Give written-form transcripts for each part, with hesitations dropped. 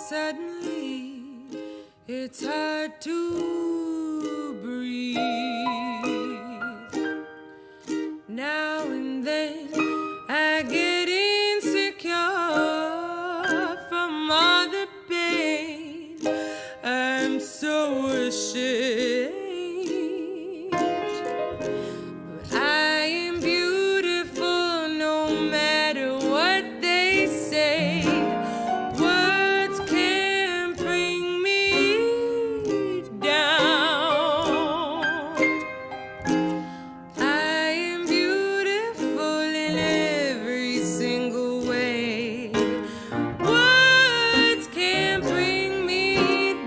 Suddenly, it's hard to breathe. Now and then, I get insecure from all the pain. I'm so ashamed. But I am beautiful no matter what they say. Words can't bring me down. I am beautiful in every single way. Words can't bring me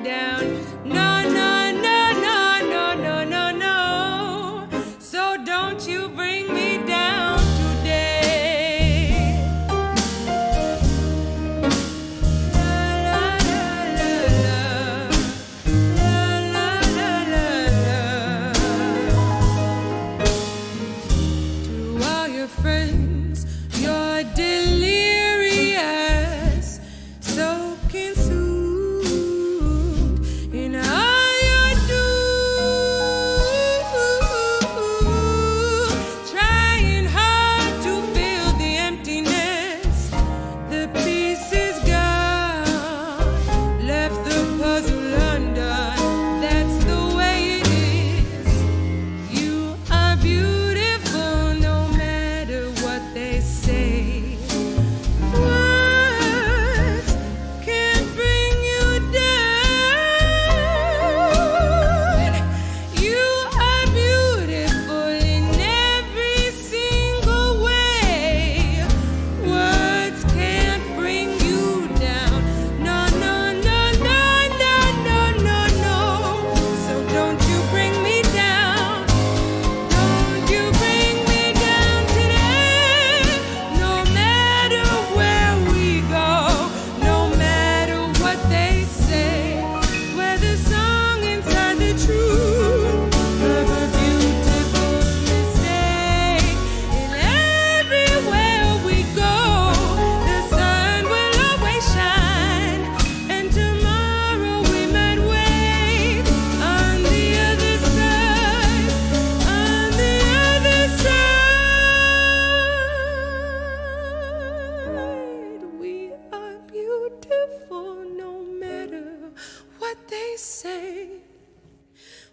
down. No, no, no, no, no, no, no, no. So don't you bring me down today. La, la, la, la, la, la, la, la. To all your friends, you're delirious, so consumed in all you do, trying hard to fill the emptiness. The piece is gone, left the puzzle undone. That's the way it is. You are beautiful no matter what they say. Words can't bring you down. You are beautiful in every single way. Words can't bring you down. No, no, no, no, no, no, no, no. So don't you bring me down. Don't you bring me down today. No matter where we go, no matter what they say, we're the song inside the truth of a beautiful mistake. And everywhere we go, the sun will always shine. And tomorrow we might wave on the other side, on the other side. We are beautiful no matter what they say.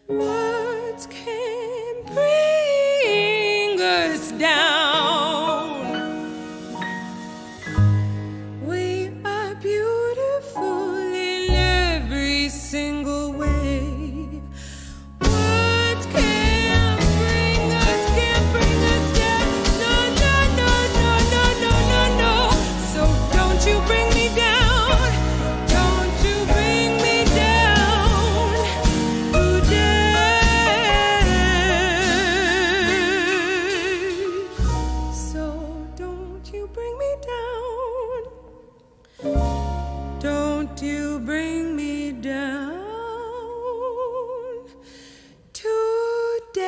Words can't bring us down. We are beautiful in every single way. Words can't bring us down. No, no, no, no, no, no, no, no. So don't you bring me down. Don't you bring me down today. So don't you bring me down. Don't you bring me down today.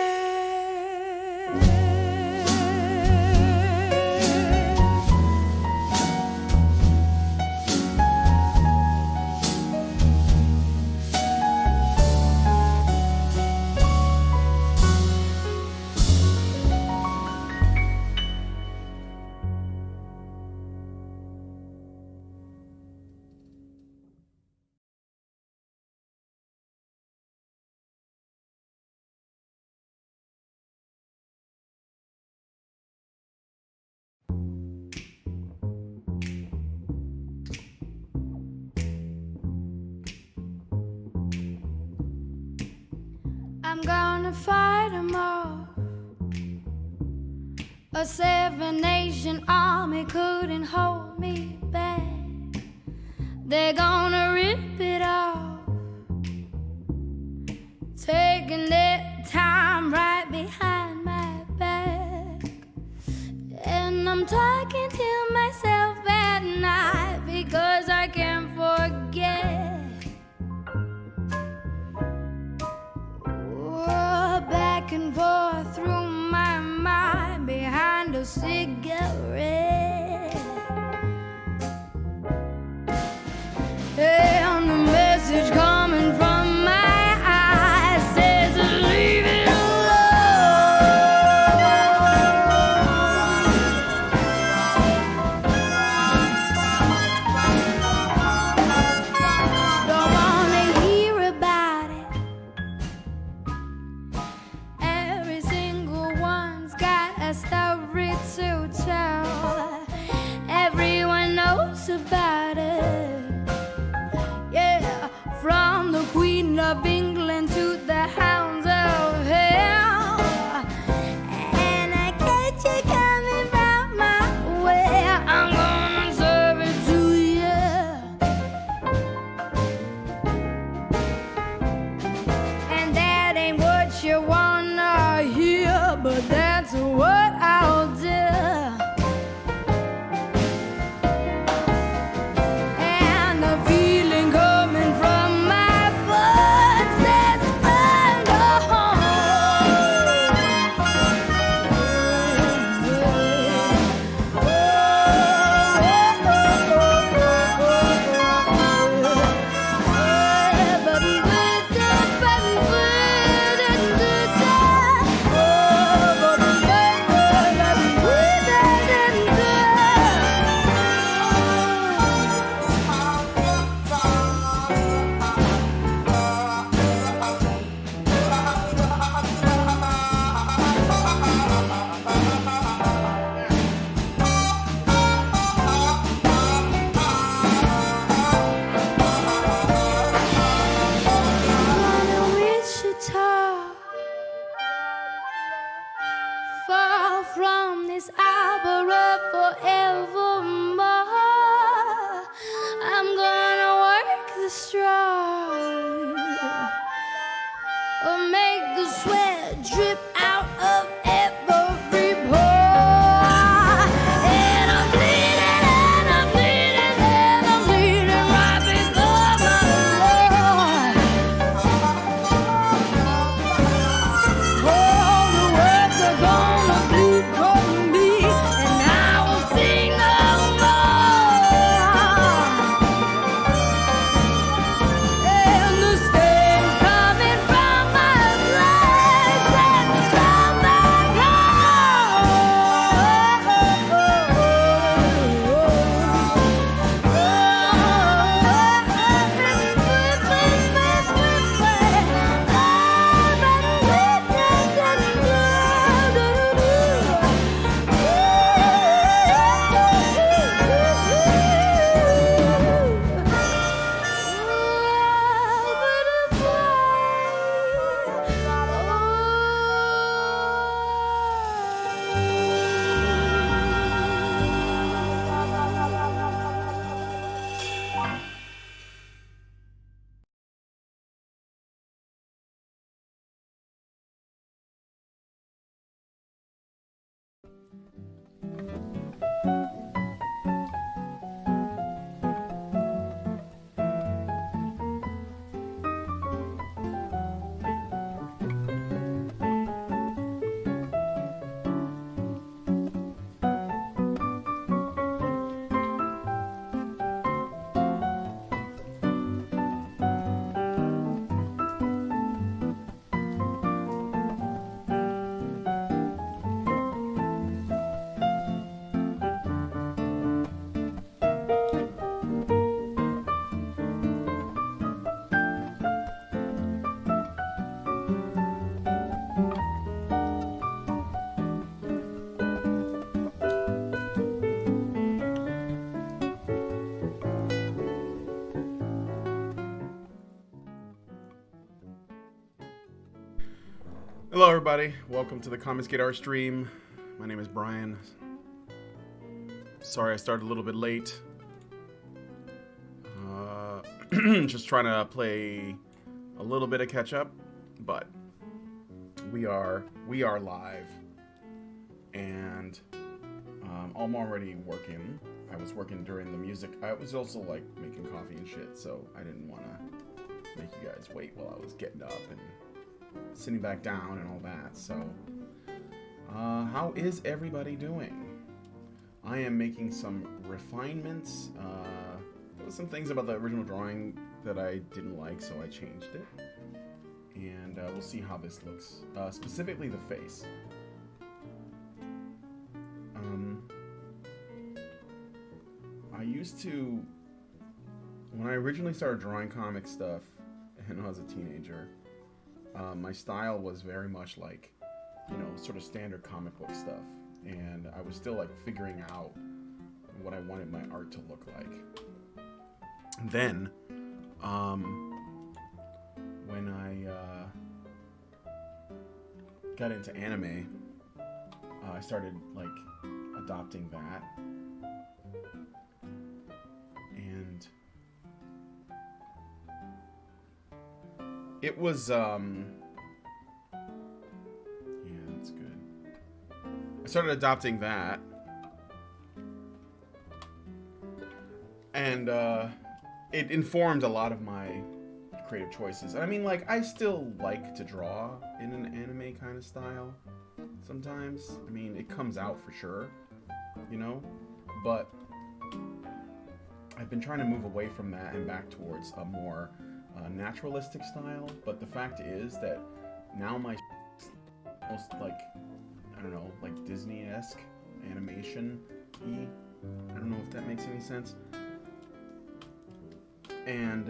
I'm gonna fight 'em off. A 7-nation army couldn't hold me back. They're gonna rip it off, taking their time right behind my back. And I'm talking to myself at night because I can't forget. Back and forth through my mind behind a cigarette. Hey. about it. Yeah, from the Queen of England to the hounds of hell. And I catch you coming round my way, I'm gonna serve it to you. And that ain't what you wanna hear, but that's what I'll do. Far from this arbor of forevermore, I'm gonna work the straw, or make the sweat drip out of every pore. And I'm bleeding, and I'm bleeding, and I'm bleeding right before my Lord. All the words are gonna bleed from me, and I will sing no more. And the stains coming from my legs and from my Hello everybody, welcome to the Comics Gator stream. My name is Brian. Sorry I started a little bit late. Just trying to play a little bit of catch up, but we are live, and I'm already working. I was working during the music. I was also like making coffee and shit, so I didn't want to make you guys wait while I was getting up and sitting back down and all that. So how is everybody doing? I am making some refinements. There was some things about the original drawing that I didn't like, so I changed it, and we'll see how this looks, specifically the face. I used to, when I originally started drawing comic stuff and I was a teenager, my style was very much like, you know, sort of standard comic book stuff, and I was still like figuring out what I wanted my art to look like. Then, when I got into anime, I started like adopting that, and it was yeah, that's good. I started adopting that, and it informed a lot of my creative choices. I mean, like, I still like to draw in an anime kind of style sometimes. I mean, it comes out for sure, you know, but I've been trying to move away from that and back towards a more naturalistic style. But the fact is that now my almost like, I don't know, like Disney-esque animation-y. I don't know if that makes any sense. And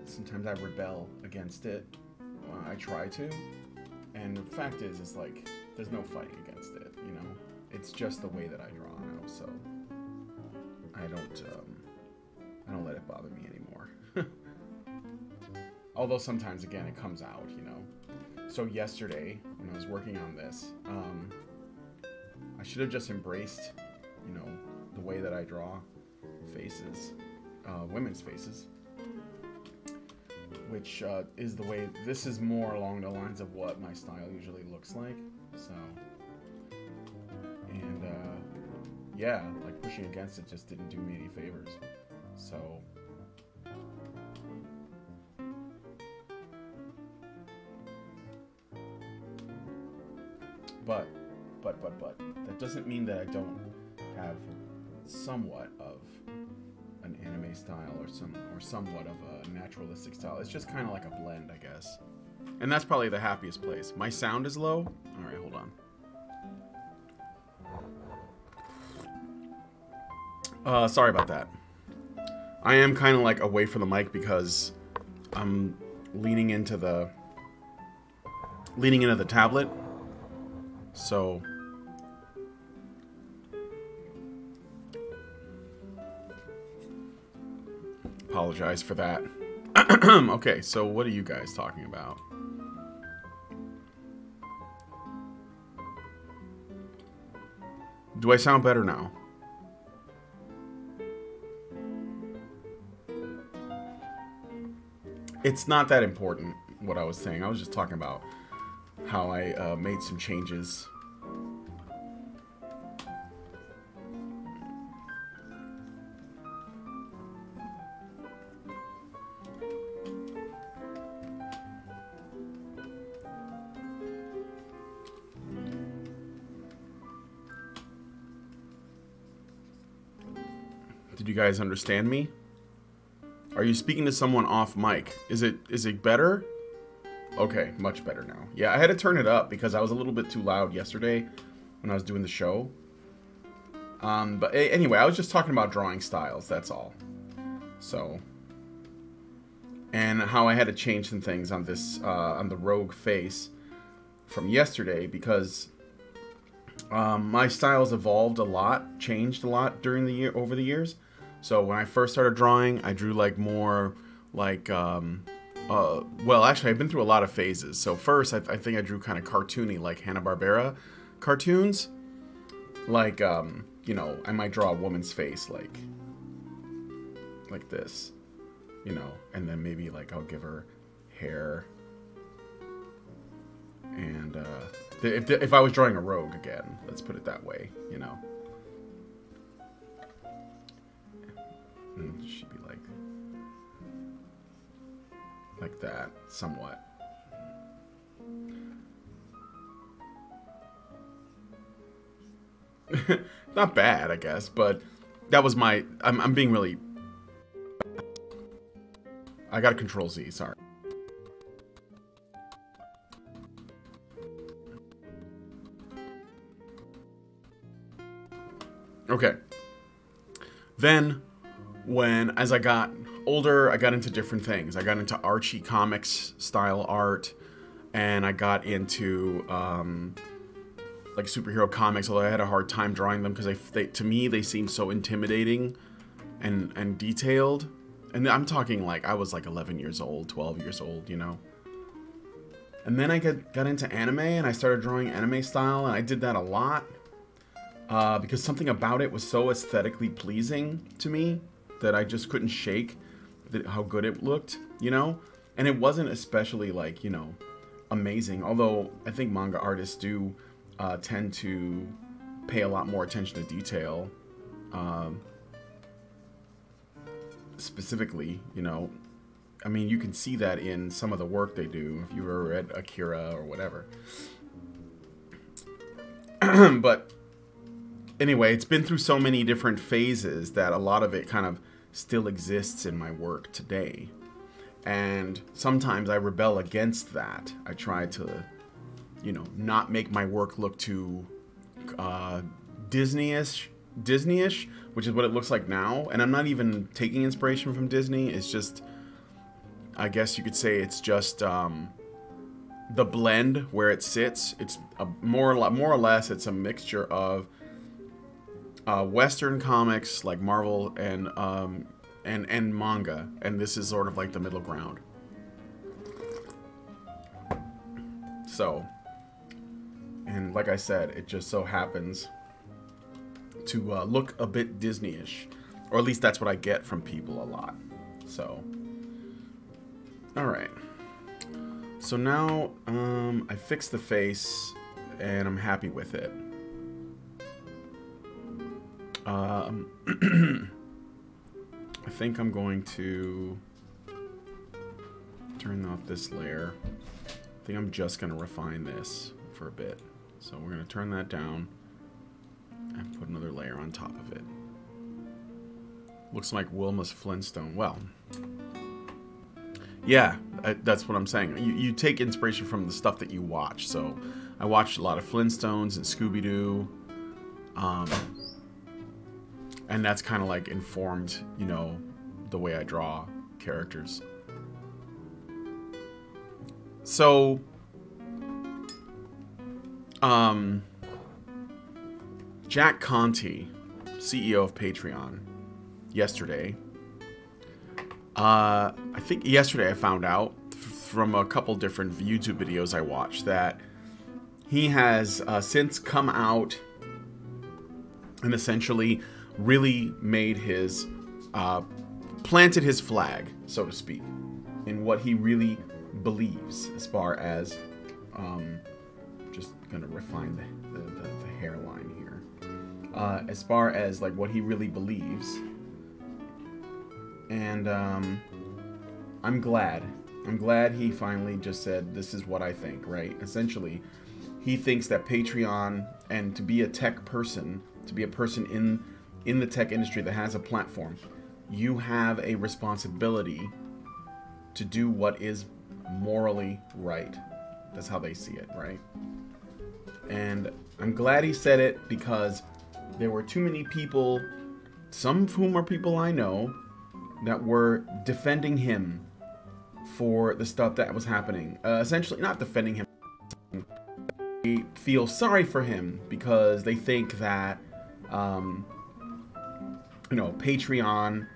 sometimes I rebel against it. I try to. And the fact is, it's like, there's no fighting against it, you know? It's just the way that I draw now, so I don't let it bother me anymore. Although sometimes, again, it comes out, you know? So yesterday, when I was working on this, I should have just embraced, you know, the way that I draw faces, women's faces, which is the way, this is more along the lines of what my style usually looks like, so, and yeah, like pushing against it just didn't do me any favors, so, but, that doesn't mean that I don't have somewhat of an anime style or somewhat of a naturalistic style. It's just kind of like a blend, I guess. And that's probably the happiest place. My sound is low. All right, hold on. Sorry about that. I am kind of like away from the mic because I'm leaning into the tablet. So apologize for that. Okay, so what are you guys talking about? Do I sound better now? It's not that important what I was saying. I was just talking about how I made some changes. Did you guys understand me? Are you speaking to someone off mic? Is it better? Okay, much better now. Yeah, I had to turn it up because I was a little bit too loud yesterday when I was doing the show. But anyway, I was just talking about drawing styles, that's all. So, and how I had to change some things on this, on the rogue face from yesterday because my styles evolved a lot, changed a lot over the years. So when I first started drawing, I drew like more like, well, actually I've been through a lot of phases. So first, I think I drew kind of cartoony, like Hanna-Barbera cartoons. Like, you know, I might draw a woman's face like this, you know, and then maybe like I'll give her hair. And if I was drawing a rogue again, let's put it that way, you know. And it should be like that, somewhat. Not bad, I guess, but that was my, I'm being really, I got a Control Z, sorry. Okay. Then, as I got older, I got into different things. I got into Archie comics style art, and I got into like superhero comics, although I had a hard time drawing them because to me they seem so intimidating and detailed. And I'm talking like I was like 11 years old, 12 years old, you know. And then I got into anime and I started drawing anime style, and I did that a lot because something about it was so aesthetically pleasing to me that I just couldn't shake how good it looked, you know. And it wasn't especially like, you know, amazing, although I think manga artists do tend to pay a lot more attention to detail. Specifically, you know, I mean, you can see that in some of the work they do if you've ever read Akira or whatever. But anyway, it's been through so many different phases that a lot of it kind of still exists in my work today. And sometimes I rebel against that. I try to, you know, not make my work look too Disney-ish, which is what it looks like now. And I'm not even taking inspiration from Disney. It's just, I guess you could say it's just the blend where it sits. It's more or less it's a mixture of Western comics like Marvel and manga, and this is sort of like the middle ground. So, and like I said, it just so happens to look a bit Disney-ish, or at least that's what I get from people a lot. So, all right. So now I fixed the face, and I'm happy with it. I think I'm going to turn off this layer. I think I'm just going to refine this for a bit. So we're going to turn that down and put another layer on top of it. Looks like Wilma's Flintstone. Well, yeah, that's what I'm saying. You take inspiration from the stuff that you watch. So I watched a lot of Flintstones and Scooby-Doo. And that's kind of like informed, you know, the way I draw characters. So, Jack Conte, CEO of Patreon, yesterday, I think yesterday I found out from a couple different YouTube videos I watched that he has since come out and essentially really made his, planted his flag, so to speak, in what he really believes as far as, just gonna refine the hairline here, as far as like what he really believes. And I'm glad he finally just said, this is what I think, right? Essentially, he thinks that Patreon, and to be a tech person, to be a person in the tech industry that has a platform, you have a responsibility to do what is morally right. That's how they see it, right? And I'm glad he said it, because there were too many people, some of whom are people I know, that were defending him for the stuff that was happening. Essentially, not defending him. They feel sorry for him because they think that, you know, Patreon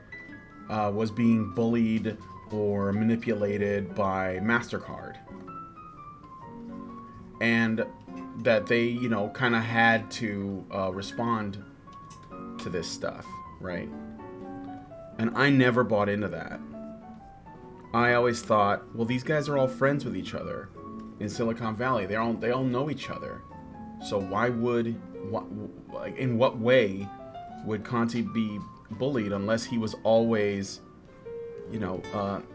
was being bullied or manipulated by MasterCard. And that they, you know, kind of had to respond to this stuff, right? And I never bought into that. I always thought, well, these guys are all friends with each other in Silicon Valley. They all know each other. So why would, in what way would Conte be bullied unless he was always, you know,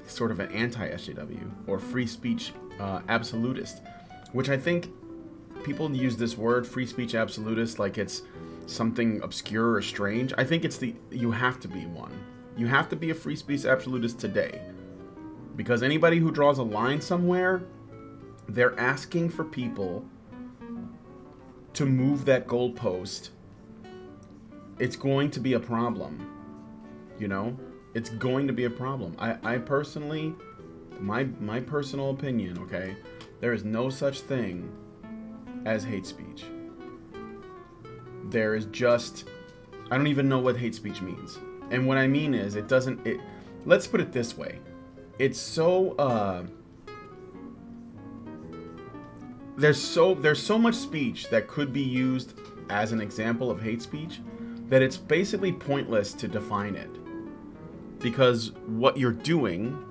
sort of an anti-SJW or free speech absolutist? Which I think people use this word, free speech absolutist, like it's something obscure or strange. I think it's you have to be one. You have to be a free speech absolutist today. Because anybody who draws a line somewhere, they're asking for people to move that goalpost. It's going to be a problem. You know? It's going to be a problem. I personally, my personal opinion, okay? There is no such thing as hate speech. there is just, I don't even know what hate speech means. And what I mean is, let's put it this way. It's so, there's so much speech that could be used as an example of hate speech that it's basically pointless to define it. Because what you're doing,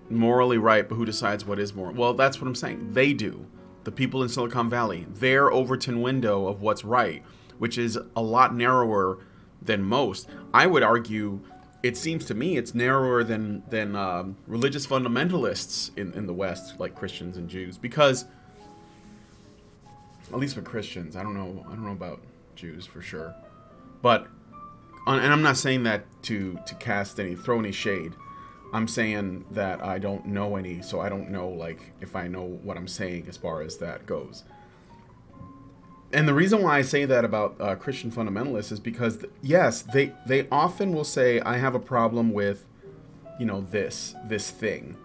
morally right, but who decides what is moral? Well, that's what I'm saying. They do. The people in Silicon Valley, their Overton window of what's right, which is a lot narrower than most. I would argue, it seems to me, it's narrower than religious fundamentalists in the West, like Christians and Jews, because at least with Christians, I don't know about Jews for sure, but and I'm not saying that to throw any shade. I'm saying that I don't know any, so I don't know, like, if I know what I'm saying as far as that goes. And the reason why I say that about Christian fundamentalists is because, yes, they often will say, I have a problem with, this thing.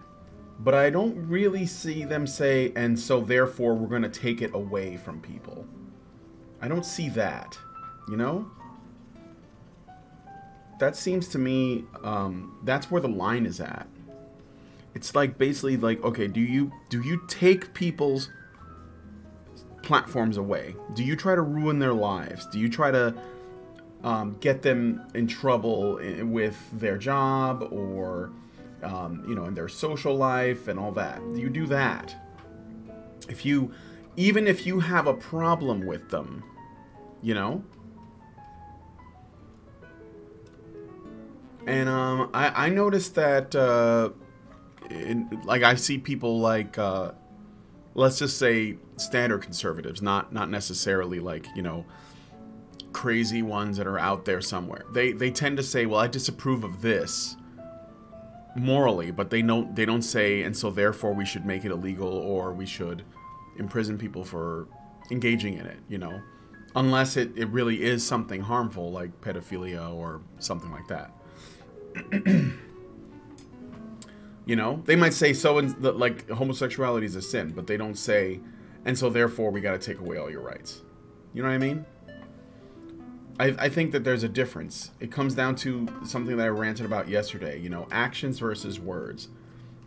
But I don't really see them say, and so therefore we're going to take it away from people. I don't see that, That seems to me, that's where the line is at. It's like basically like, okay, do you take people's platforms away? Do you try to ruin their lives? Do you try to get them in trouble with their job or, in their social life and all that? Do you do that? Even if you have a problem with them, And I noticed that, I see people like, let's just say standard conservatives, not necessarily like, crazy ones that are out there somewhere. They tend to say, well, I disapprove of this morally, but they don't say, and so therefore we should make it illegal or we should imprison people for engaging in it, unless it really is something harmful like pedophilia or something like that. They might say like homosexuality is a sin, but they don't say, and so therefore we got to take away all your rights. You know what I mean? I think that there's a difference. It comes down to something that I ranted about yesterday, actions versus words.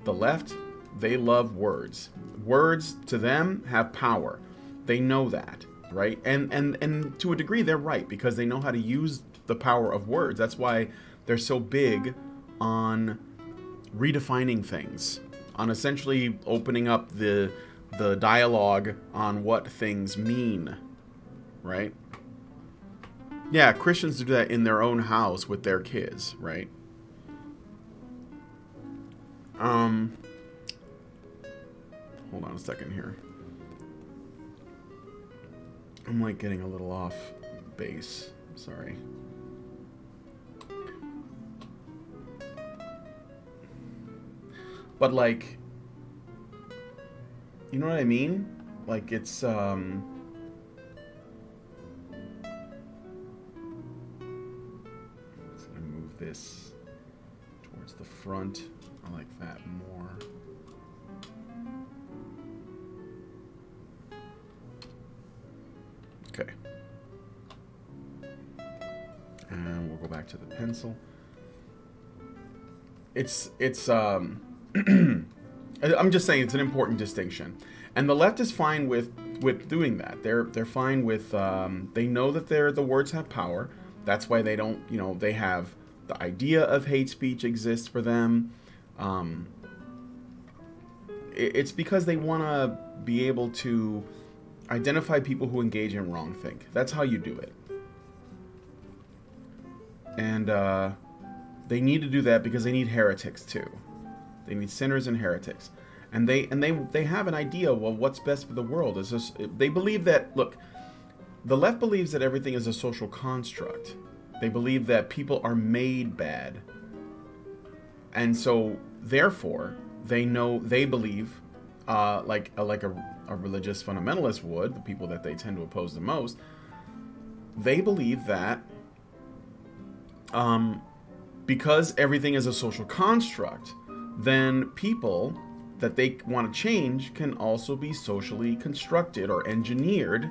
The left, they love words. Words to them have power. They know that, right? And to a degree they're right, because they know how to use the power of words. That's why they're so big on redefining things, on essentially opening up the dialogue on what things mean, right? Yeah, Christians do that in their own house with their kids, right? Hold on a second here. I'm like getting a little off base. Sorry. But like, you know what I mean? Like it's let's move this towards the front. I like that more. Okay. And we'll go back to the pencil. I'm just saying it's an important distinction, and the left is fine with doing that. They're fine with they know that the words have power. That's why they don't, they have the idea of hate speech exists for them. It's because they want to be able to identify people who engage in wrongthink. That's how you do it, and they need to do that because they need heretics too. They need sinners and heretics. And they have an idea, well, what's best for the world. They believe that, look, the left believes that everything is a social construct. They believe that people are made bad. And so, therefore, they believe, like a religious fundamentalist would, the people that they tend to oppose the most, they believe that because everything is a social construct, then people that they want to change can also be socially constructed or engineered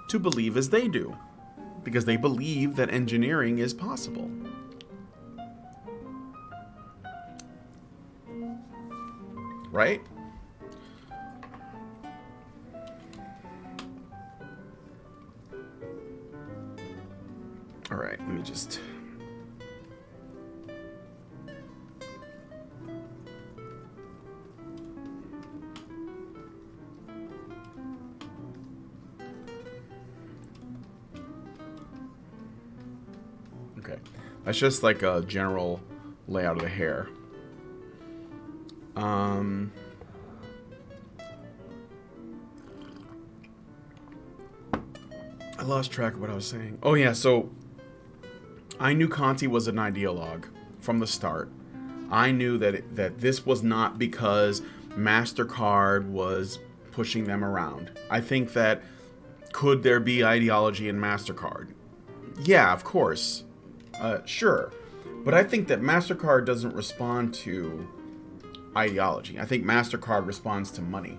to believe as they do, because they believe that engineering is possible. Right? All right, let me just... Okay, that's just like a general layout of the hair. I lost track of what I was saying. Oh yeah, so I knew Conte was an ideologue from the start. I knew that this was not because MasterCard was pushing them around. I think that, could there be ideology in MasterCard? Yeah, of course. Sure. But I think that MasterCard doesn't respond to ideology. I think MasterCard responds to money.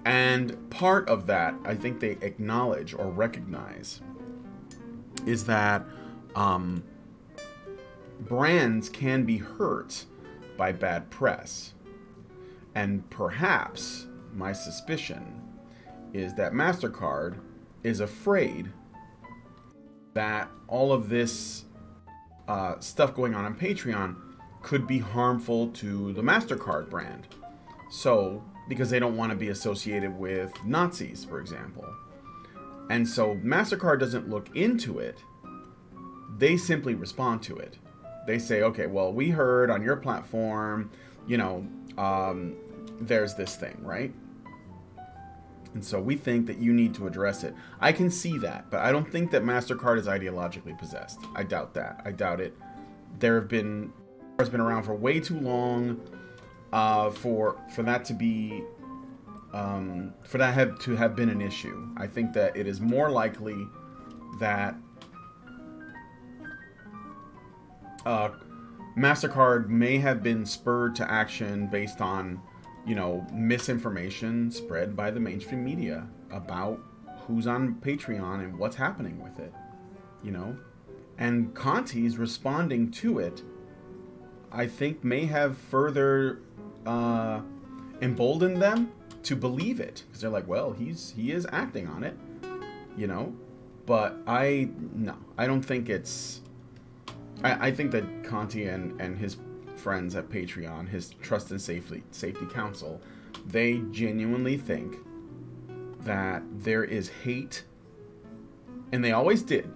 And part of that, I think they acknowledge or recognize, is that brands can be hurt by bad press. And perhaps my suspicion is that MasterCard is afraid that all of this stuff going on Patreon could be harmful to the MasterCard brand. So, because they don't want to be associated with Nazis, for example. And so MasterCard doesn't look into it. They simply respond to it. They say, okay, well, we heard on your platform, you know, there's this thing, right? And so we think that you need to address it. I can see that, but I don't think that MasterCard is ideologically possessed. I doubt that. I doubt it. It's been around for way too long for that to be to have been an issue. I think that it is more likely that MasterCard may have been spurred to action based on, you know, misinformation spread by the mainstream media about who's on Patreon and what's happening with it, you know? And Conte's responding to it, I think, may have further emboldened them to believe it. Because they're like, well, he is acting on it, you know? But I don't think it's... I think that Conte and his friends at Patreon, his Trust and Safety Council, they genuinely think that there is hate, and they always did,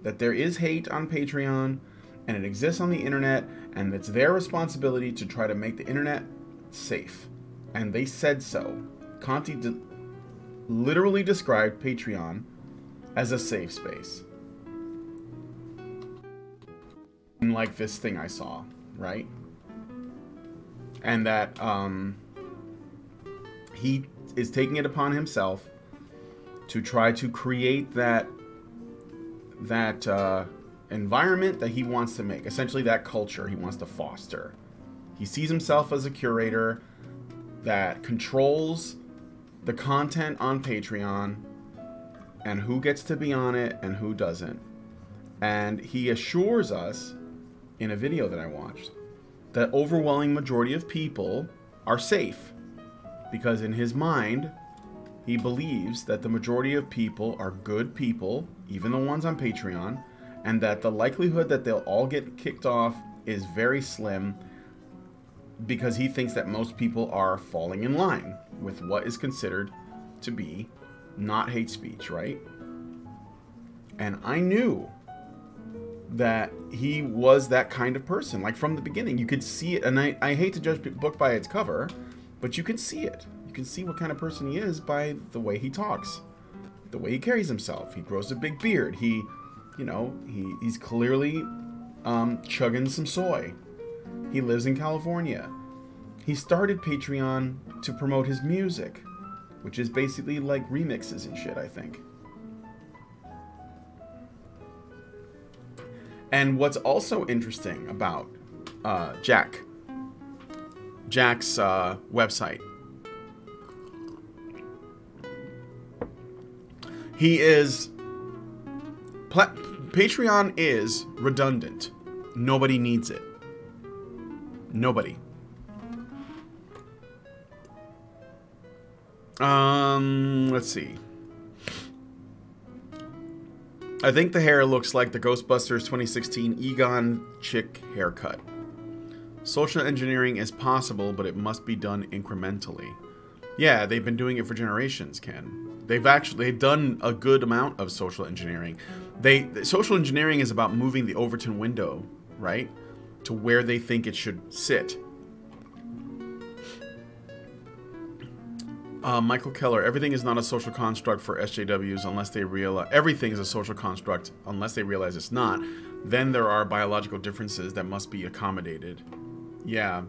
that there is hate on Patreon, and it exists on the internet, and it's their responsibility to try to make the internet safe. And they said so. Conte literally described Patreon as a safe space. Like this thing I saw, right? And that he is taking it upon himself to try to create that environment that he wants to make. Essentially that culture he wants to foster. He sees himself as a curator that controls the content on Patreon and who gets to be on it and who doesn't. And he assures us in a video that I watched that overwhelming majority of people are safe, because in his mind he believes that the majority of people are good people, even the ones on Patreon, and that the likelihood that they'll all get kicked off is very slim, because he thinks that most people are falling in line with what is considered to be not hate speech, right? And I knew that he was that kind of person. Like, from the beginning, you could see it. And I hate to judge a book by its cover, but you can see it. You can see what kind of person he is by the way he talks, the way he carries himself. He grows a big beard. He, you know, he's clearly chugging some soy. He lives in California. He started Patreon to promote his music, which is basically like remixes and shit, I think. And what's also interesting about Jack's website He is... Patreon is redundant. Nobody needs it. Nobody. Let's see. I think the hair looks like the Ghostbusters 2016 Egon chick haircut. Social engineering is possible, but it must be done incrementally. Yeah, they've been doing it for generations, Ken. They've done a good amount of social engineering. Social engineering is about moving the Overton window, right, to where they think it should sit. Michael Keller, everything is not a social construct for SJWs unless they realize... Everything is a social construct unless they realize it's not. Then there are biological differences that must be accommodated. Yeah.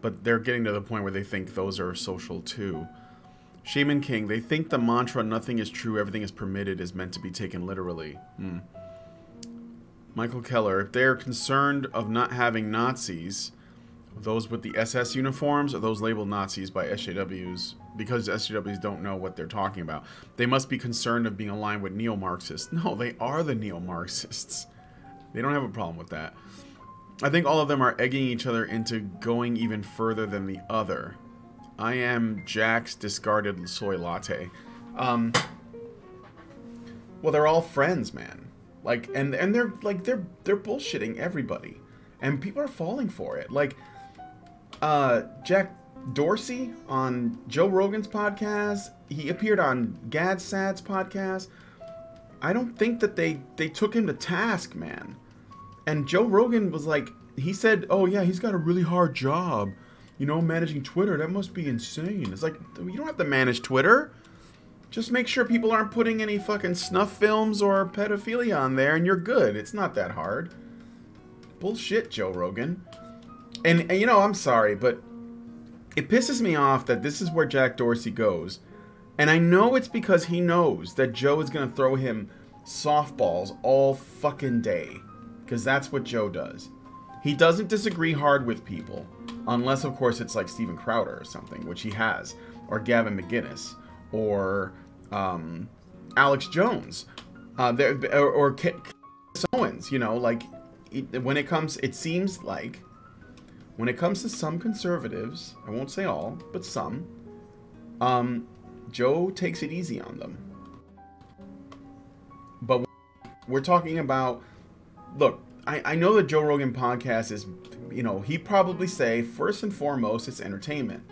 But they're getting to the point where they think those are social too. Shaman King, they think the mantra, nothing is true, everything is permitted, is meant to be taken literally. Michael Keller, if they're concerned of not having Nazis... Those with the SS uniforms are those labeled Nazis by SJWs because SJWs don't know what they're talking about. They must be concerned of being aligned with neo-Marxists. No, they are the neo-Marxists. They don't have a problem with that. I think all of them are egging each other into going even further than the other. I am Jack's discarded soy latte. Well, they're all friends, man. Like, and they're like they're bullshitting everybody, and people are falling for it. Like. Jack Dorsey on Joe Rogan's podcast. He appeared on Gad Sad's podcast. I don't think that they took him to task, man. And Joe Rogan was like, he said, oh yeah, he's got a really hard job, you know, managing Twitter. That must be insane. It's like, you don't have to manage Twitter. Just make sure people aren't putting any fucking snuff films or pedophilia on there and you're good. It's not that hard. Bullshit, Joe Rogan. And you know, I'm sorry, but it pisses me off that this is where Jack Dorsey goes. And I know it's because he knows that Joe is going to throw him softballs all fucking day. Because that's what Joe does. He doesn't disagree hard with people. Unless, of course, it's like Steven Crowder or something, which he has. Or Gavin McInnes. Or Alex Jones. Or Owens, you know, like, when it comes, it seems like... When it comes to some conservatives, I won't say all, but some, Joe takes it easy on them. But we're talking about, look, I know the Joe Rogan podcast is, you know, he'd probably say, first and foremost, it's entertainment.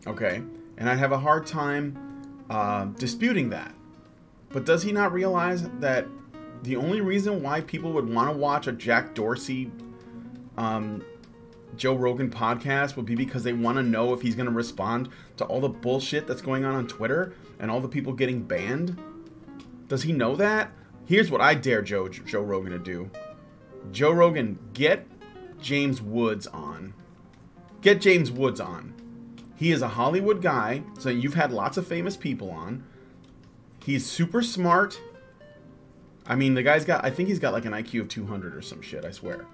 Okay? And I have a hard time disputing that. But does he not realize that the only reason why people would want to watch a Jack Dorsey Joe Rogan podcast would be because they want to know if he's going to respond to all the bullshit that's going on Twitter and all the people getting banned? Does he know that? Here's what I dare Joe Rogan to do. Joe Rogan, get James Woods on. Get James Woods on. He is a Hollywood guy, so you've had lots of famous people on. He's super smart. I mean, the guy's got, I think he's got like an IQ of 200 or some shit, I swear.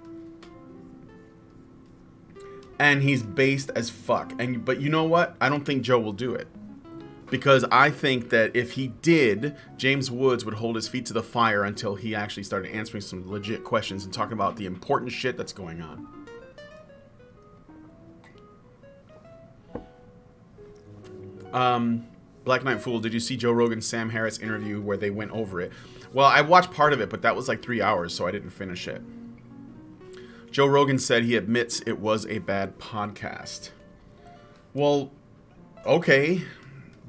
And he's based as fuck. But you know what? I don't think Joe will do it. Because I think that if he did, James Woods would hold his feet to the fire until he actually started answering some legit questions and talking about the important shit that's going on. Black Knight Fool, did you see Joe Rogan's Sam Harris interview where they went over it? Well, I watched part of it, but that was like 3 hours, so I didn't finish it. Joe Rogan said he admits it was a bad podcast. Well, okay.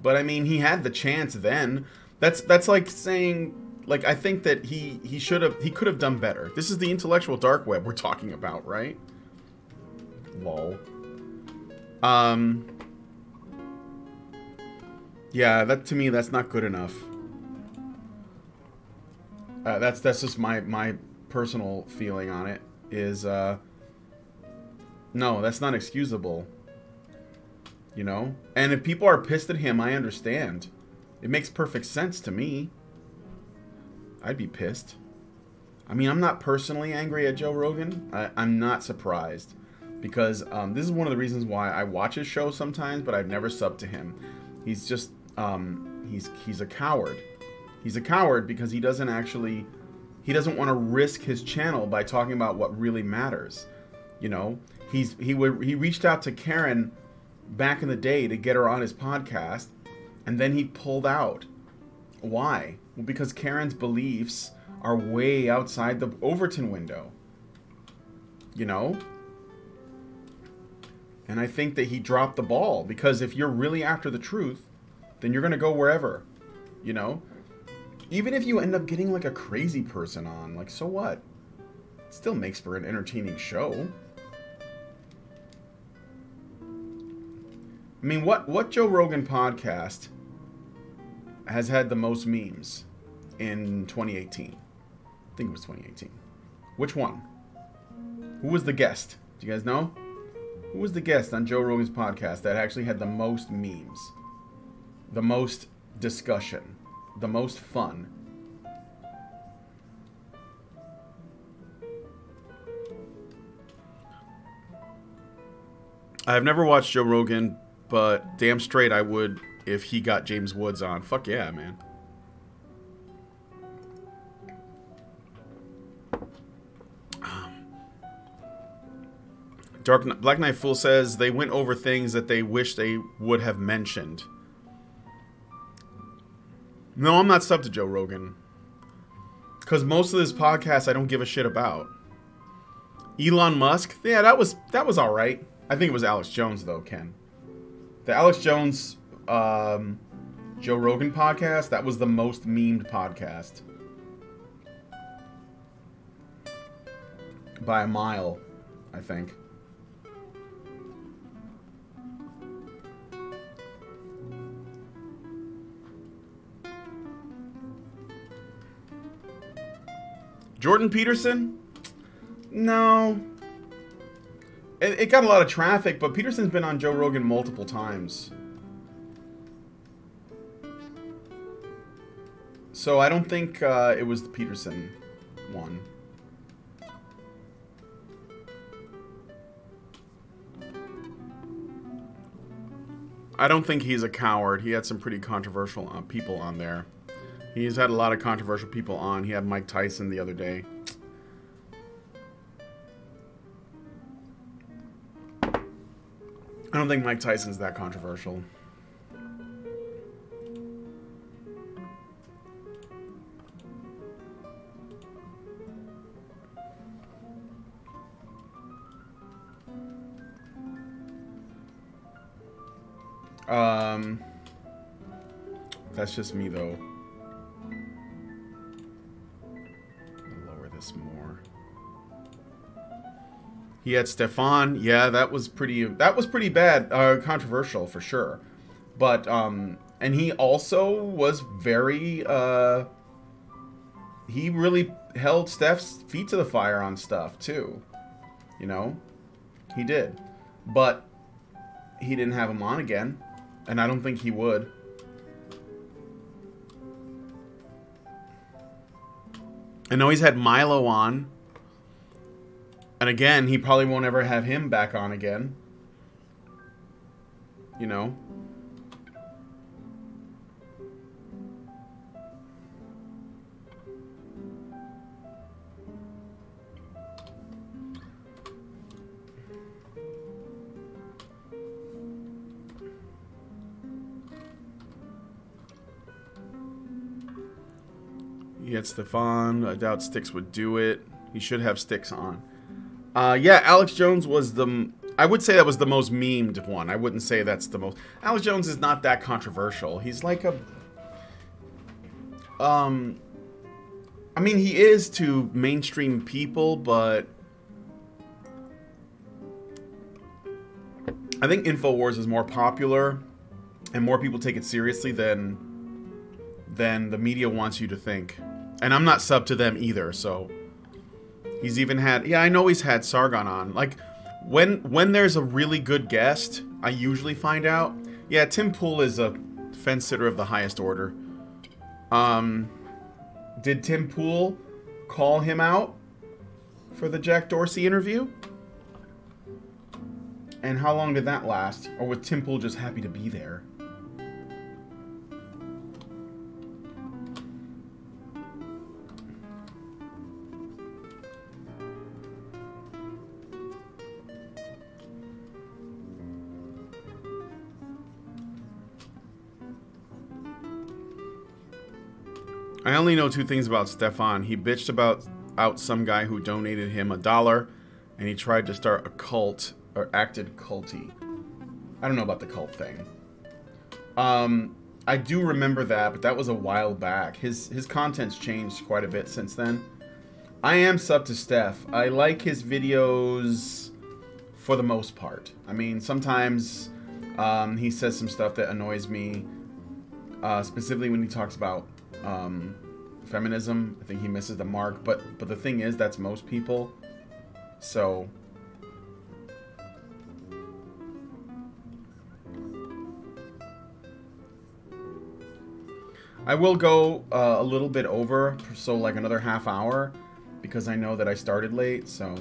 But I mean, he had the chance then. That's like saying, like, I think that he could have done better. This is the intellectual dark web we're talking about, right? Lol. Yeah, that to me, that's not good enough. That's just my personal feeling on it. Is no, that's not excusable, you know. And if people are pissed at him, I understand. It makes perfect sense to me. I'd be pissed. I mean, I'm not personally angry at Joe Rogan. I'm not surprised because this is one of the reasons why I watch his show sometimes, but I've never subbed to him. He's just he's a coward. He's a coward because he doesn't want to risk his channel by talking about what really matters. You know, he reached out to Karen back in the day to get her on his podcast, and then he pulled out. Why? Well, because Karen's beliefs are way outside the Overton window. You know? And I think that he dropped the ball, because if you're really after the truth, then you're going to go wherever. You know? Even if you end up getting like a crazy person on, like, so what? It still makes for an entertaining show. I mean, what Joe Rogan podcast has had the most memes in 2018? I think it was 2018. Which one? Who was the guest? Do you guys know? Who was the guest on Joe Rogan's podcast that actually had the most memes? The most discussion? The most fun? I've never watched Joe Rogan, but damn straight I would if he got James Woods on. Fuck yeah, man. Black Knight Fool says they went over things that they wish they would have mentioned. No, I'm not sub to Joe Rogan. Because most of this podcast I don't give a shit about. Elon Musk? Yeah, that was alright. I think it was Alex Jones, though, Ken. The Alex Jones Joe Rogan podcast, that was the most memed podcast. By a mile, I think. Jordan Peterson? No. It got a lot of traffic, but Peterson's been on Joe Rogan multiple times. So I don't think it was the Peterson one. I don't think he's a coward. He had some pretty controversial people on there. He's had a lot of controversial people on. He had Mike Tyson the other day. I don't think Mike Tyson's that controversial. That's just me though. Lower this more. He had Stefan. Yeah, that was pretty bad, controversial for sure. But and he also was very he really held Steph's feet to the fire on stuff too. You know? He did. But he didn't have him on again, and I don't think he would. I know he's had Milo on. And again, he probably won't ever have him back on again. You know? He had Stefan. I doubt Styx would do it. He should have Styx on. Yeah, Alex Jones was the... I would say that was the most memed one. I wouldn't say that's the most... Alex Jones is not that controversial. He's like a... I mean, he is to mainstream people, but... I think InfoWars is more popular, and more people take it seriously than the media wants you to think. And I'm not sub to them either, so... He's even had... Yeah, I know he's had Sargon on. Like, when there's a really good guest, I usually find out. Yeah, Tim Pool is a fence-sitter of the highest order. Did Tim Pool call him out for the Jack Dorsey interview? And how long did that last? Or was Tim Pool just happy to be there? I only know 2 things about Stefan. He bitched about out some guy who donated him $1, and he tried to start a cult, or acted culty. I don't know about the cult thing. I do remember that, but that was a while back. His content's changed quite a bit since then. I am sub to Steph. I like his videos for the most part. I mean, sometimes he says some stuff that annoys me, specifically when he talks about feminism. I think he misses the mark, but the thing is, that's most people. So I will go a little bit over, so like another half hour, because I know that I started late, so...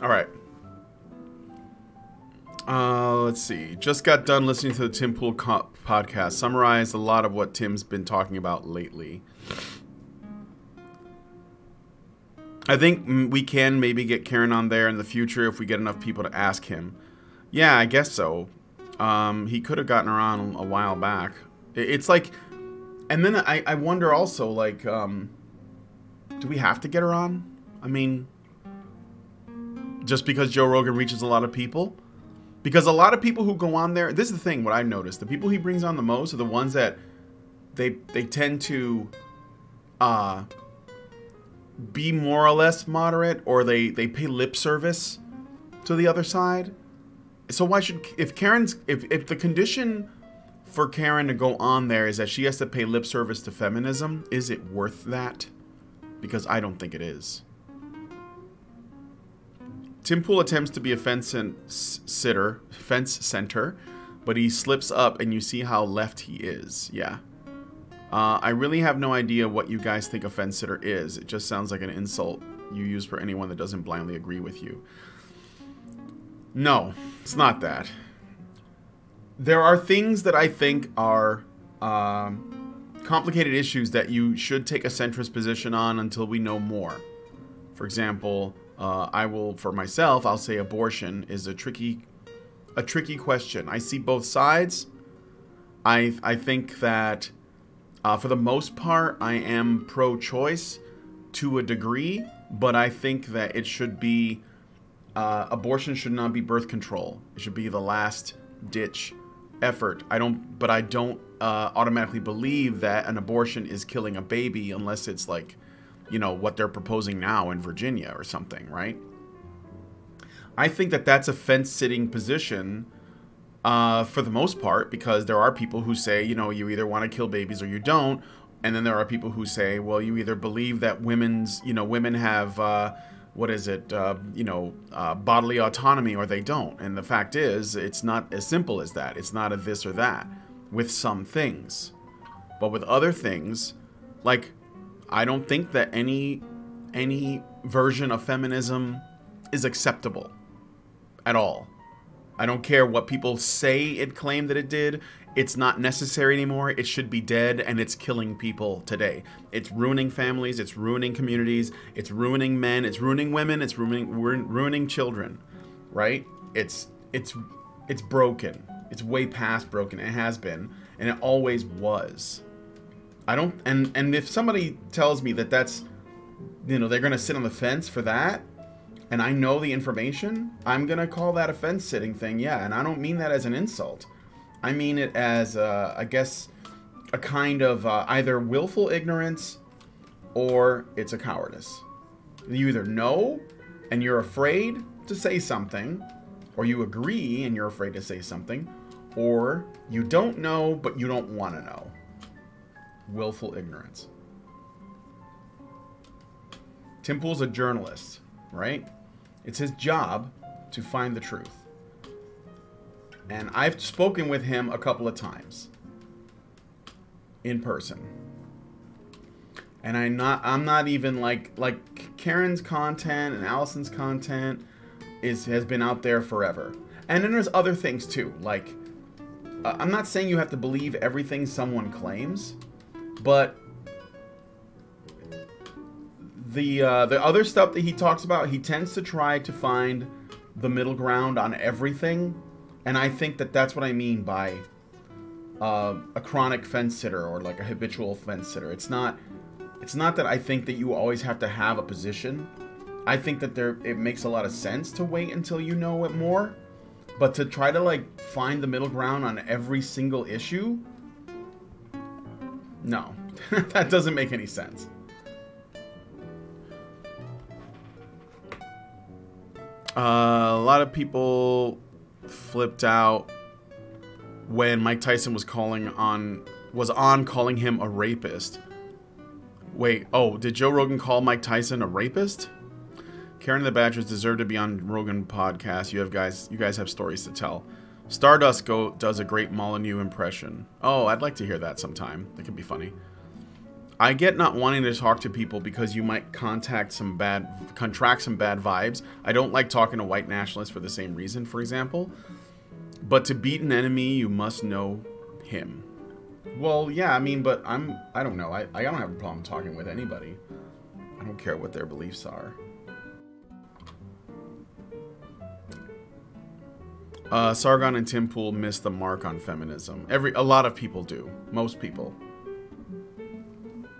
All right. Let's see. Just got done listening to the Tim Pool podcast. Summarized a lot of what Tim's been talking about lately. I think we can maybe get Karen on there in the future if we get enough people to ask him. Yeah, I guess so. He could have gotten her on a while back. It's like... And then I wonder also, like... do we have to get her on? I mean... Just because Joe Rogan reaches a lot of people? Because a lot of people who go on there... This is the thing, what I've noticed. The people he brings on the most are the ones that... They tend to... be more or less moderate, or they pay lip service to the other side. So why should... If the condition for Karen to go on there is that she has to pay lip service to feminism, is it worth that? Because I don't think it is. Tim Pool attempts to be a fence center, but he slips up and you see how left he is. Yeah. I really have no idea what you guys think a fence sitter is. It just sounds like an insult you use for anyone that doesn't blindly agree with you. No, it's not that. There are things that I think are complicated issues that you should take a centrist position on until we know more. For example... for myself, I'll say abortion is a tricky question. I see both sides. I think that, for the most part, I am pro-choice to a degree, but I think that it should be, abortion should not be birth control. It should be the last ditch effort. I don't automatically believe that an abortion is killing a baby unless it's like, you know, what they're proposing now in Virginia or something, right? I think that that's a fence-sitting position for the most part, because there are people who say, you know, you either want to kill babies or you don't. And then there are people who say, well, you either believe that women have, bodily autonomy or they don't. And the fact is, it's not as simple as that. It's not a this or that with some things. But with other things, like... I don't think that any version of feminism is acceptable at all. I don't care what people say it claimed that it did. It's not necessary anymore. It should be dead, and it's killing people today. It's ruining families. It's ruining communities. It's ruining men. It's ruining women. It's ruining children, right? It's broken. It's way past broken. It has been, and it always was. I don't, and if somebody tells me that that's, you know, they're going to sit on the fence for that, and I know the information, I'm going to call that a fence-sitting thing, yeah. And I don't mean that as an insult. I mean it as, I guess, a kind of either willful ignorance or it's a cowardice. You either know and you're afraid to say something, or you agree and you're afraid to say something, or you don't know but you don't want to know. Willful ignorance. Tim Pool's a journalist, right? It's his job to find the truth. And I've spoken with him a couple of times in person. And I'm not even like Karen's content and Allison's content has been out there forever. And then there's other things too. Like, I'm not saying you have to believe everything someone claims, but the other stuff that he talks about, he tends to try to find the middle ground on everything. And I think that that's what I mean by a chronic fence sitter or like a habitual fence sitter. It's not that I think that you always have to have a position. I think that it makes a lot of sense to wait until you know it more. But to try to like find the middle ground on every single issue, no. That doesn't make any sense. A lot of people flipped out when Mike Tyson was on calling him a rapist. Wait, oh, did Joe Rogan call Mike Tyson a rapist? Karen and the Badgers deserve to be on Rogan podcast. You guys have stories to tell. Stardust does a great Molyneux impression. Oh, I'd like to hear that sometime. That could be funny. I get not wanting to talk to people because you might contract some bad vibes. I don't like talking to white nationalists for the same reason, for example. But to beat an enemy, you must know him. Well, yeah, I mean, but I don't know. I don't have a problem talking with anybody. I don't care what their beliefs are. Sargon and Tim Pool missed the mark on feminism. A lot of people do. Most people.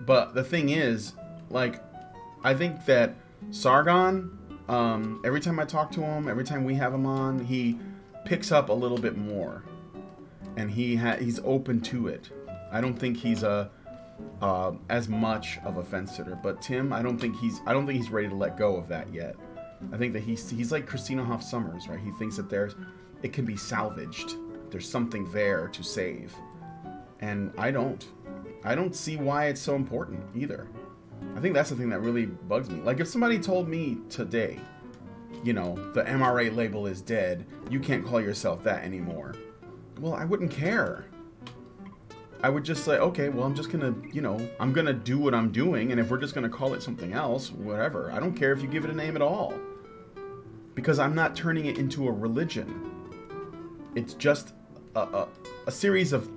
But the thing is, like, I think that Sargon, every time I talk to him, every time we have him on, he picks up a little bit more. And he's open to it. I don't think he's as much of a fence sitter. But Tim, I don't think he's ready to let go of that yet. I think that he's like Christina Hoff Sommers, right? He thinks that it can be salvaged. There's something there to save. And I don't see why it's so important either. I think that's the thing that really bugs me. Like if somebody told me today, you know, the MRA label is dead, you can't call yourself that anymore. Well, I wouldn't care. I would just say, okay, well, I'm just gonna, you know, I'm gonna do what I'm doing, and if we're just gonna call it something else, whatever. I don't care if you give it a name at all. Because I'm not turning it into a religion. It's just a series of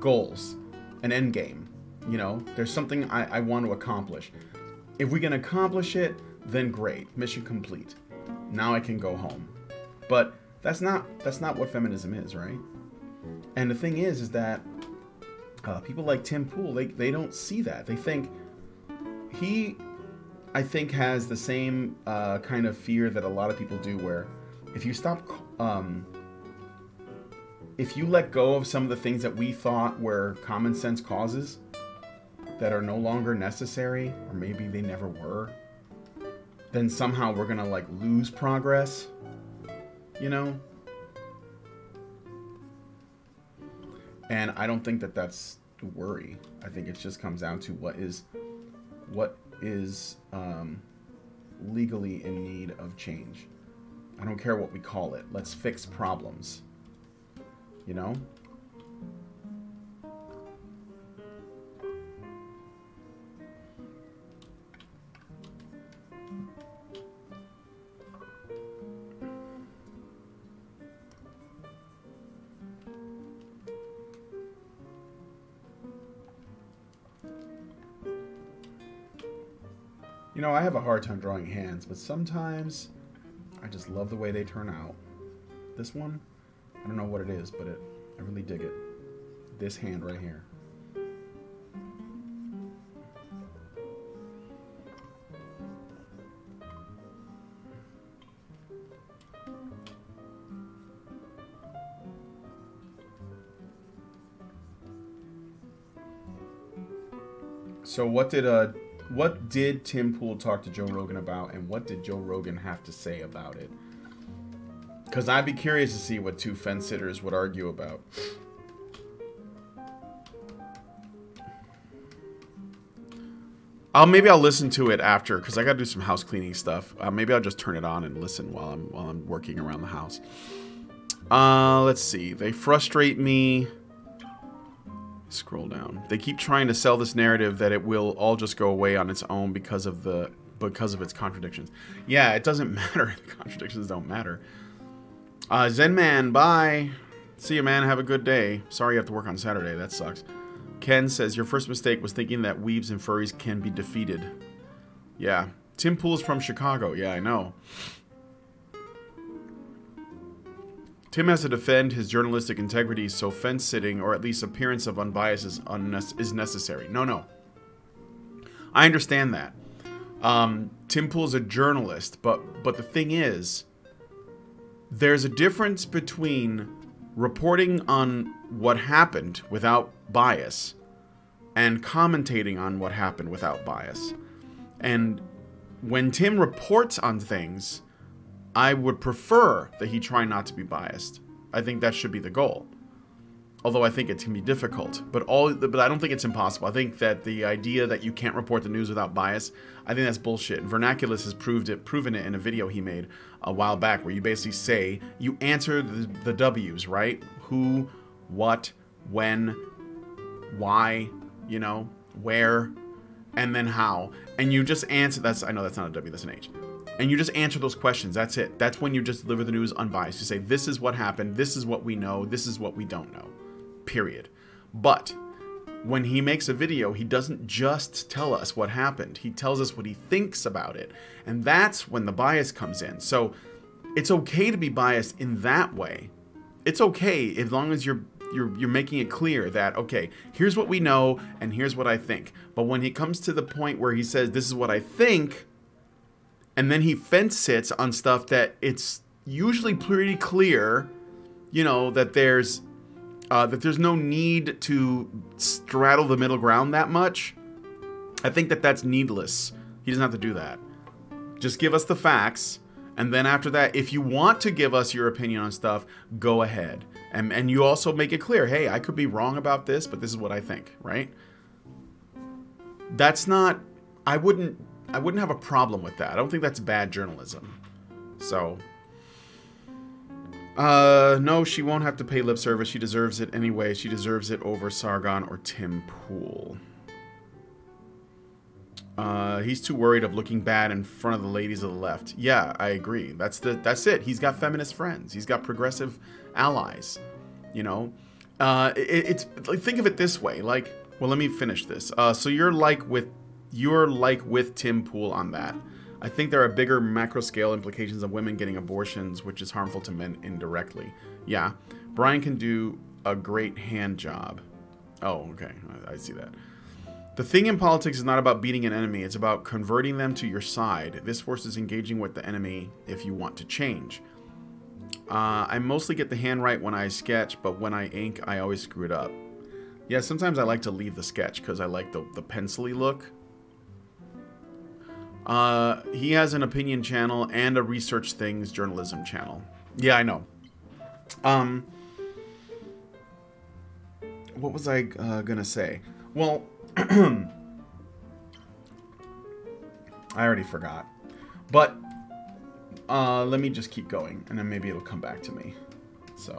goals, an end game. You know, there's something I want to accomplish. If we can accomplish it, then great, mission complete. Now I can go home. But that's not what feminism is, right? And the thing is that people like Tim Pool, they don't see that. They think I think has the same kind of fear that a lot of people do, where if you stop, if you let go of some of the things that we thought were common sense causes that are no longer necessary, or maybe they never were, then somehow we're gonna like lose progress, you know? And I don't think that that's the worry. I think it just comes down to what is legally in need of change. I don't care what we call it. Let's fix problems. You know? You know, I have a hard time drawing hands, but sometimes I just love the way they turn out. This one, I don't know what it is, but I really dig it. This hand right here. So what did Tim Pool talk to Joe Rogan about, and what did Joe Rogan have to say about it? Because I'd be curious to see what two fence sitters would argue about. Maybe I'll listen to it after, because I got to do some house cleaning stuff. Maybe I'll just turn it on and listen while I'm working around the house. Let's see. They frustrate me. Scroll down. They keep trying to sell this narrative that it will all just go away on its own because of its contradictions. Yeah, it doesn't matter. The contradictions don't matter. Zen Man, bye. See you, man. Have a good day. Sorry you have to work on Saturday. That sucks. Ken says, your first mistake was thinking that weebs and furries can be defeated. Yeah. Tim Pool's from Chicago. Yeah, I know. Tim has to defend his journalistic integrity, so fence-sitting, or at least appearance of unbiased, is necessary. No. I understand that. Tim Pool's a journalist, but the thing is, there's a difference between reporting on what happened without bias and commentating on what happened without bias. And when Tim reports on things, I would prefer that he try not to be biased. I think that should be the goal. Although I think it can be difficult, but I don't think it's impossible. I think that the idea that you can't report the news without bias, I think that's bullshit. Vernaculus has proven it in a video he made a while back, where you basically say, you answer the W's, right? Who, what, when, why, you know, where, and then how. And you just answer, I know that's not a W, that's an H. And you just answer those questions, that's it. That's when you just deliver the news unbiased. You say, this is what happened, this is what we know, this is what we don't know. Period. But when he makes a video, he doesn't just tell us what happened. He tells us what he thinks about it. And that's when the bias comes in. So it's okay to be biased in that way. It's okay as long as you're making it clear that, okay, here's what we know and here's what I think. But when he comes to the point where he says, this is what I think, and then he fence sits on stuff that it's usually pretty clear, you know, that there's no need to straddle the middle ground that much. I think that that's needless. He doesn't have to do that. Just give us the facts, and then after that, if you want to give us your opinion on stuff, go ahead. And you also make it clear, hey, I could be wrong about this, but this is what I think, right? That's not, I wouldn't have a problem with that. I don't think that's bad journalism. So, no, she won't have to pay lip service. She deserves it anyway. She deserves it over Sargon or Tim Pool. He's too worried of looking bad in front of the ladies of the left. Yeah, I agree. That's it. He's got feminist friends. He's got progressive allies. You know, it's like, think of it this way. Like, well, let me finish this. So you're like with Tim Pool on that. I think there are bigger macro scale implications of women getting abortions, which is harmful to men indirectly. Yeah, Brian can do a great hand job. Oh, okay, I see that. The thing in politics is not about beating an enemy, it's about converting them to your side. This forces engaging with the enemy if you want to change. I mostly get the hand right when I sketch, but when I ink, I always screw it up. Yeah, sometimes I like to leave the sketch because I like the pencil-y look. He has an opinion channel and a research things journalism channel. Yeah, I know. What was I gonna say? Well, I already forgot. But let me just keep going, and then maybe it'll come back to me. So.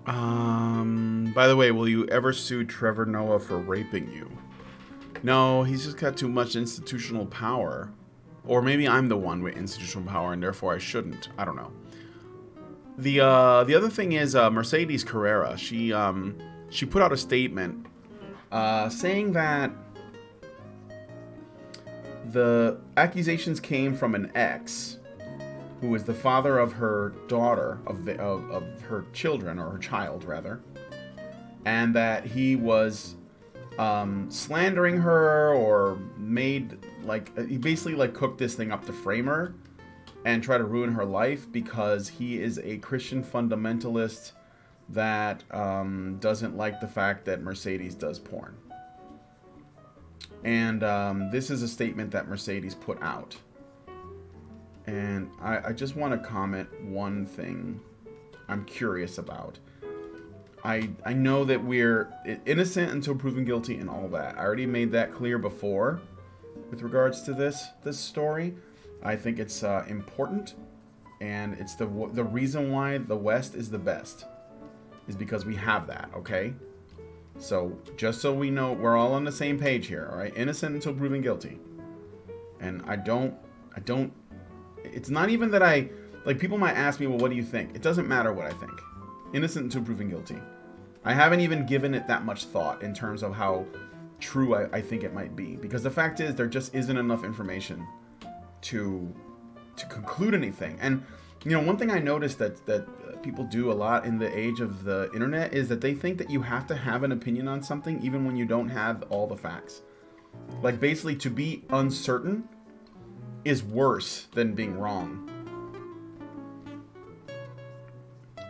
By the way, will you ever sue Trevor Noah for raping you? No, he's just got too much institutional power. Or maybe I'm the one with institutional power and therefore I shouldn't. I don't know. The other thing is Mercedes Carrera. She put out a statement saying that the accusations came from an ex who is the father of her daughter, of her children, or her child rather, and that he was slandering her, or made, like, he basically like cooked this thing up to frame her and try to ruin her life because he is a Christian fundamentalist that doesn't like the fact that Mercedes does porn. And this is a statement that Mercedes put out. And I just want to comment one thing I'm curious about. I know that we're innocent until proven guilty and all that. I already made that clear before with regards to this story. I think it's important, and it's the reason why the West is the best is because we have that, okay? So just so we know, we're all on the same page here, all right? Innocent until proven guilty. And I don't. It's not even that like, people might ask me, well, what do you think? It doesn't matter what I think. Innocent until proven guilty. I haven't even given it that much thought in terms of how true I think it might be. Because the fact is, there just isn't enough information to conclude anything. And, you know, one thing I noticed that people do a lot in the age of the internet is that they think that you have to have an opinion on something even when you don't have all the facts. Like, basically, to be uncertain is worse than being wrong.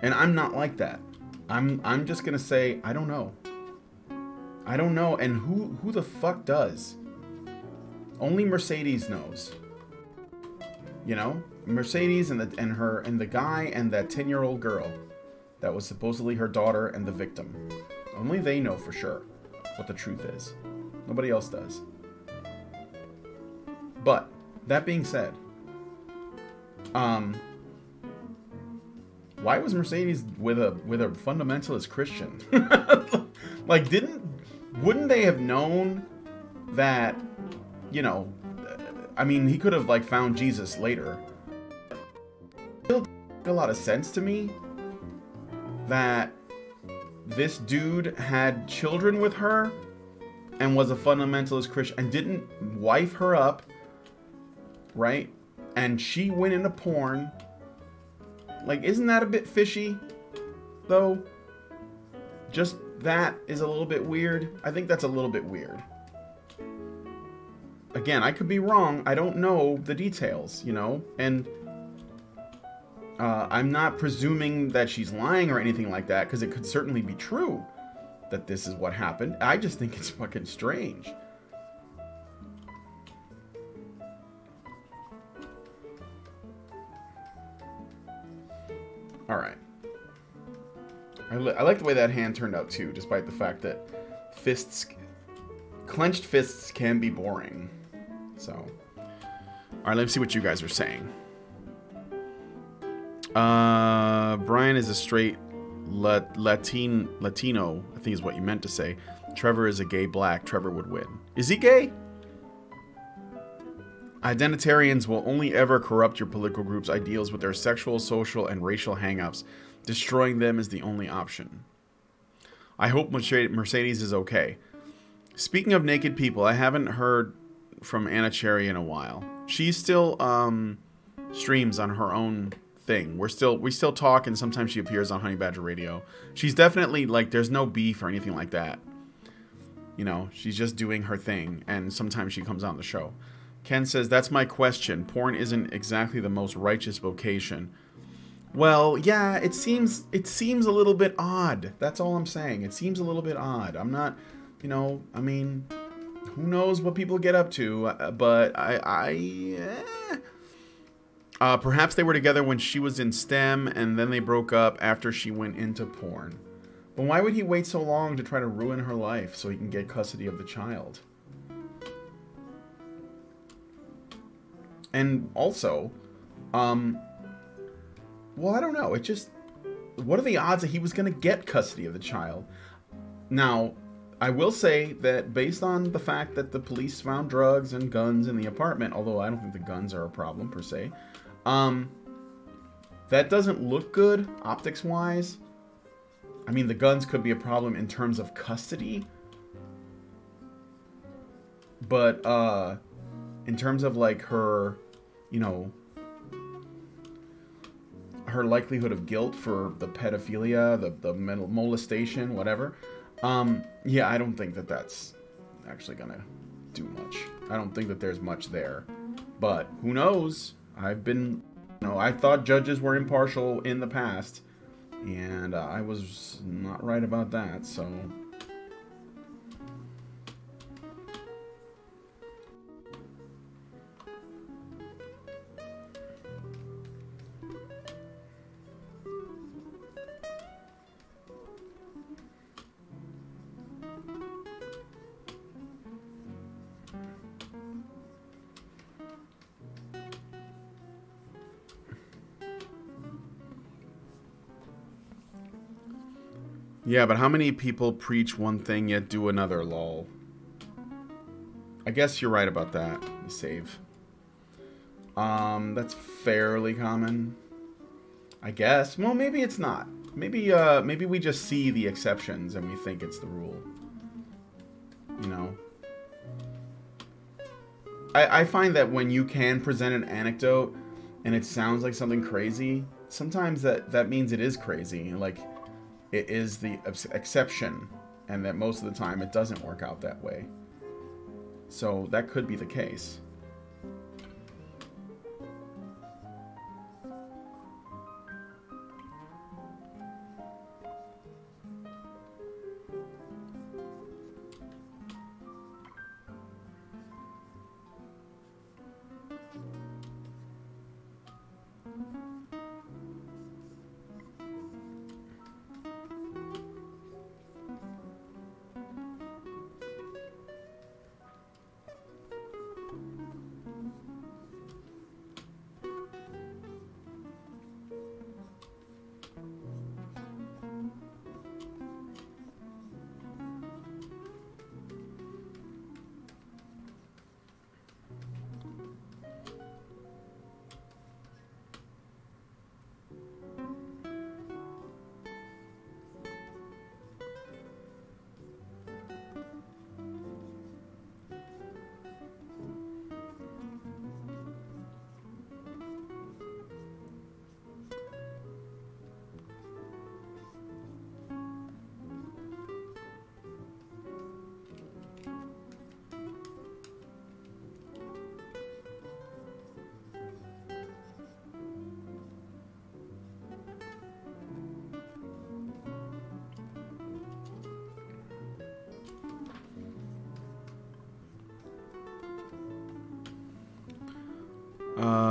And I'm not like that. I'm just gonna say, I don't know. I don't know, and who the fuck does? Only Mercedes knows. You know? Mercedes and the guy and that 10-year-old girl that was supposedly her daughter and the victim. Only they know for sure what the truth is. Nobody else does. But that being said, why was Mercedes with a fundamentalist Christian? Like, wouldn't they have known that, you know, I mean, he could have, like, found Jesus later. It still makes a lot of sense to me that this dude had children with her and was a fundamentalist Christian and didn't wife her up, right? And she went into porn. Like, isn't that a bit fishy, though? Just that is a little bit weird. I think that's a little bit weird. Again, I could be wrong. I don't know the details, you know? And I'm not presuming that she's lying or anything like that, because it could certainly be true that this is what happened. I just think it's fucking strange. Alright. I like the way that hand turned out too, despite the fact that clenched fists can be boring. So, alright, let's see what you guys are saying. Brian is a straight Latino, I think is what you meant to say. Trevor is a gay black. Trevor would win. Is he gay? Identitarians will only ever corrupt your political group's ideals with their sexual, social, and racial hang-ups. Destroying them is the only option. I hope Mercedes is okay. Speaking of naked people, I haven't heard from Anna Cherry in a while. She still streams on her own thing. We still talk, and sometimes she appears on Honey Badger Radio. She's definitely, like, there's no beef or anything like that. You know, she's just doing her thing, and sometimes she comes on the show. Ken says, that's my question. Porn isn't exactly the most righteous vocation. Well, yeah, it seems a little bit odd. That's all I'm saying. It seems a little bit odd. I'm not, you know, I mean, who knows what people get up to, but perhaps they were together when she was in STEM, and then they broke up after she went into porn. But why would he wait so long to try to ruin her life so he can get custody of the child? And also, well, I don't know. It just, what are the odds that he was going to get custody of the child? Now, I will say that based on the fact that the police found drugs and guns in the apartment, although I don't think the guns are a problem per se, that doesn't look good optics-wise. I mean, the guns could be a problem in terms of custody, but in terms of like her, you know, her likelihood of guilt for the pedophilia, the molestation, whatever. Yeah, I don't think that that's actually gonna do much. I don't think that there's much there, but who knows? I thought judges were impartial in the past, and I was not right about that, so. Yeah, but how many people preach one thing yet do another, lol? I guess you're right about that. Let me save. That's fairly common. I guess. Well, maybe it's not. Maybe we just see the exceptions and we think it's the rule. You know? I find that when you can present an anecdote and it sounds like something crazy, sometimes that means it is crazy. Like, it is the exception, and that most of the time it doesn't work out that way. So that could be the case.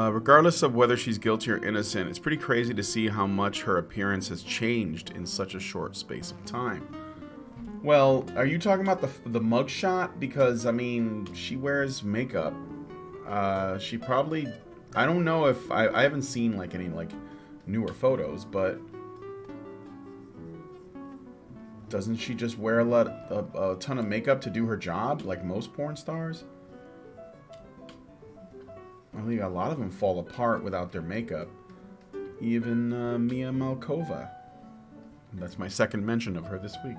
Regardless of whether she's guilty or innocent, it's pretty crazy to see how much her appearance has changed in such a short space of time. Well, are you talking about the mugshot? Because, I mean, she wears makeup. She probably... I don't know if... I haven't seen, like, any, like, newer photos, but... Doesn't she just wear a ton of makeup to do her job, like most porn stars? I think a lot of them fall apart without their makeup. Even Mia Malkova. That's my second mention of her this week.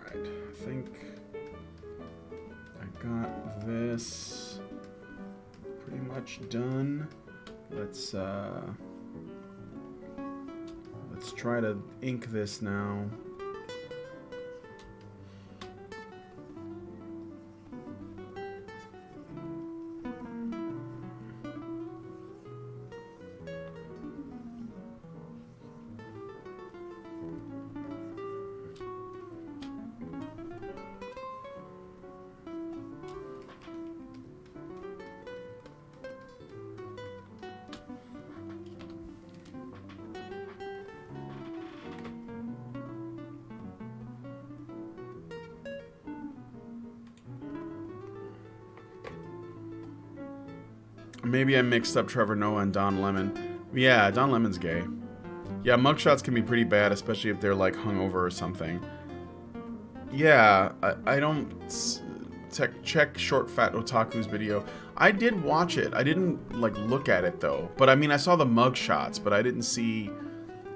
I think I got this pretty much done. Let's try to ink this now. Maybe I mixed up Trevor Noah and Don Lemon. Yeah, Don Lemon's gay. Yeah, mugshots can be pretty bad, especially if they're like hungover or something. Yeah, I don't check Short Fat Otaku's video. I did watch it. I didn't like look at it though. But I mean, I saw the mugshots, but I didn't see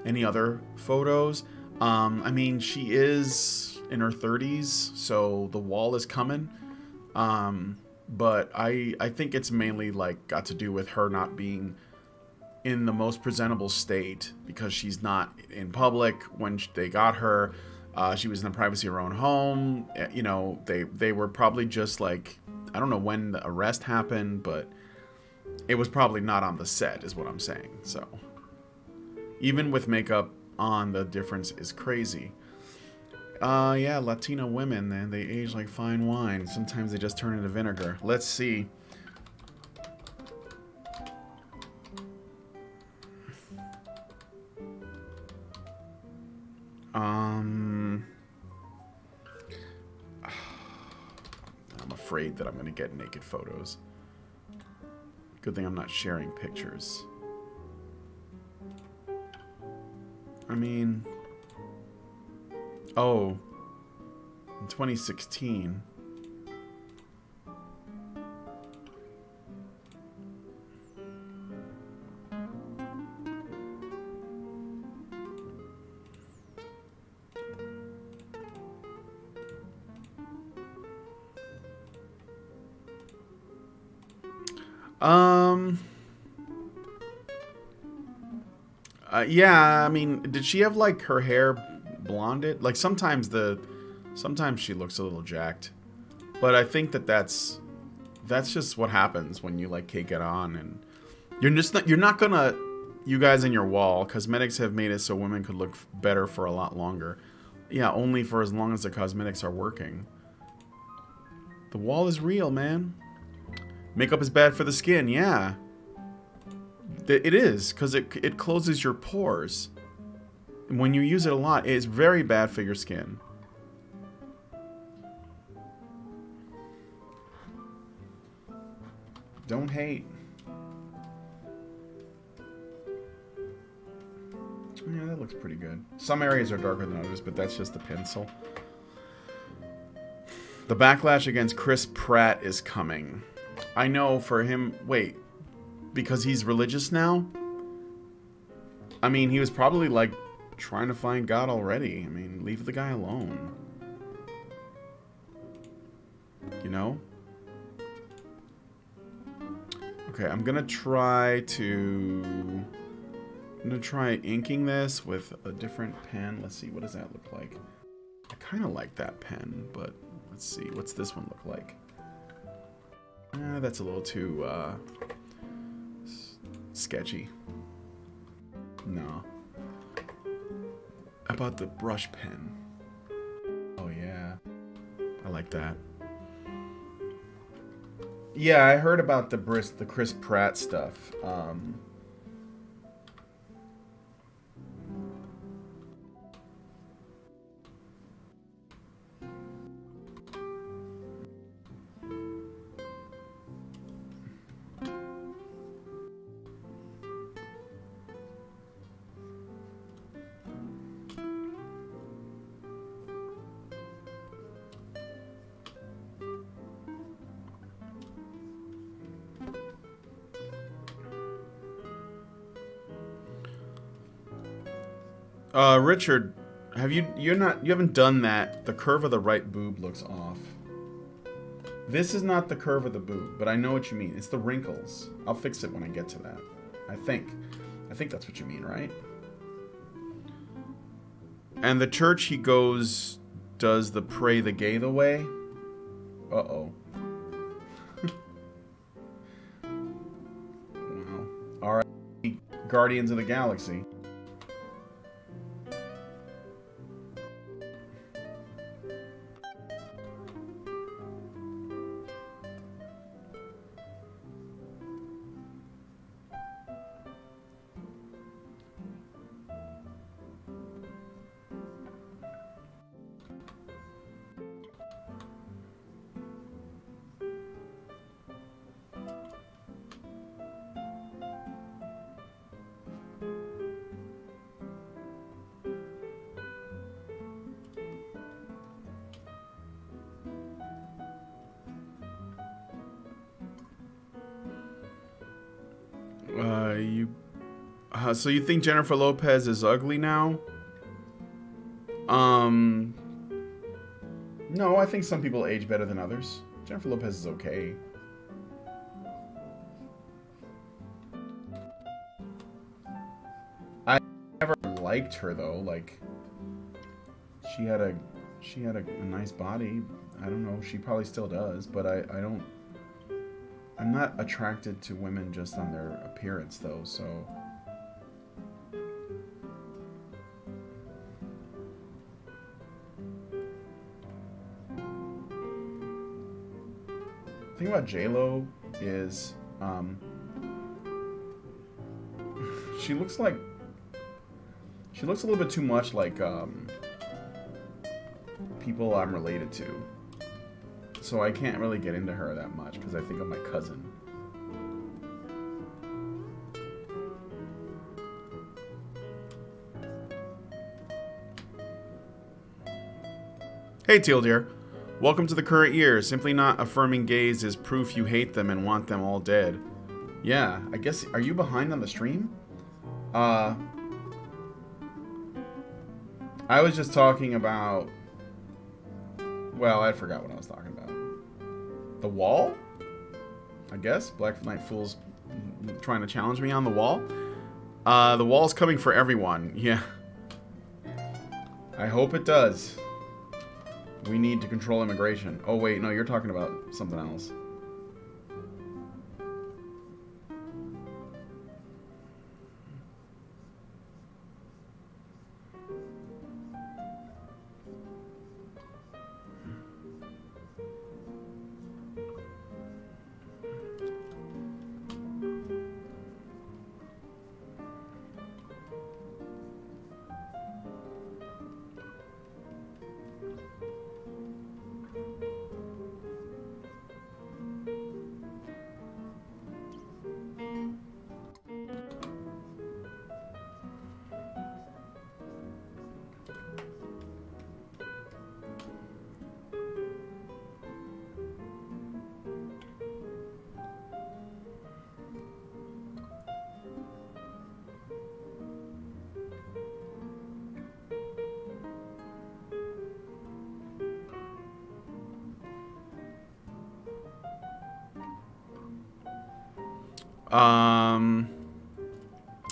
any other photos. I mean, she is in her 30s, so the wall is coming. But I think it's mainly like got to do with her not being in the most presentable state because she's not in public when they got her. She was in the privacy of her own home. You know, they were probably just like, I don't know when the arrest happened, but it was probably not on the set is what I'm saying. So even with makeup on, the difference is crazy. Yeah, Latino women, man, they age like fine wine. Sometimes they just turn into vinegar. Let's see. I'm afraid that I'm gonna get naked photos. Good thing I'm not sharing pictures. I mean, oh, in 2016. Yeah, I mean, did she have like her hair blonded? Like sometimes she looks a little jacked, but I think that's just what happens when you like cake it on, and you're not gonna, you guys in your wall, cosmetics have made it so women could look better for a lot longer. Yeah, only for as long as the cosmetics are working. The wall is real, man. Makeup is bad for the skin, yeah. It is, because it closes your pores. And when you use it a lot, it's very bad for your skin. Don't hate. Yeah, that looks pretty good. Some areas are darker than others, but that's just the pencil. The backlash against Chris Pratt is coming. I know for him... Wait. Because he's religious now? I mean, he was probably, like, trying to find God already. I mean, leave the guy alone. You know? Okay, I'm gonna try inking this with a different pen. Let's see, what does that look like? I kind of like that pen, but let's see. What's this one look like? That's a little too, sketchy. No. How about the brush pen? Oh yeah, I like that. Yeah, I heard about the Chris Pratt stuff. Richard, you haven't done that. The curve of the right boob looks off. This is not the curve of the boob, but I know what you mean. It's the wrinkles. I'll fix it when I get to that. I think that's what you mean, right? And the church he goes does the pray the gay the way. Uh-oh. Well, alright. Guardians of the Galaxy. So you think Jennifer Lopez is ugly now? No, I think some people age better than others. Jennifer Lopez is okay. I never liked her though. Like, she had a nice body. I don't know. She probably still does, but I'm not attracted to women just on their appearance though. So. The thing about J-Lo is, she looks a little bit too much like people I'm related to. So I can't really get into her that much because I think of my cousin. Hey, Teal Deer. Welcome to the current year. Simply not affirming gays is proof you hate them and want them all dead. Yeah, I guess, are you behind on the stream? I was just talking about, well, I forgot what I was talking about. The wall? I guess? Black Knight Fool's trying to challenge me on the wall? The wall's coming for everyone. Yeah. I hope it does. We need to control immigration. Oh, wait, no, you're talking about something else.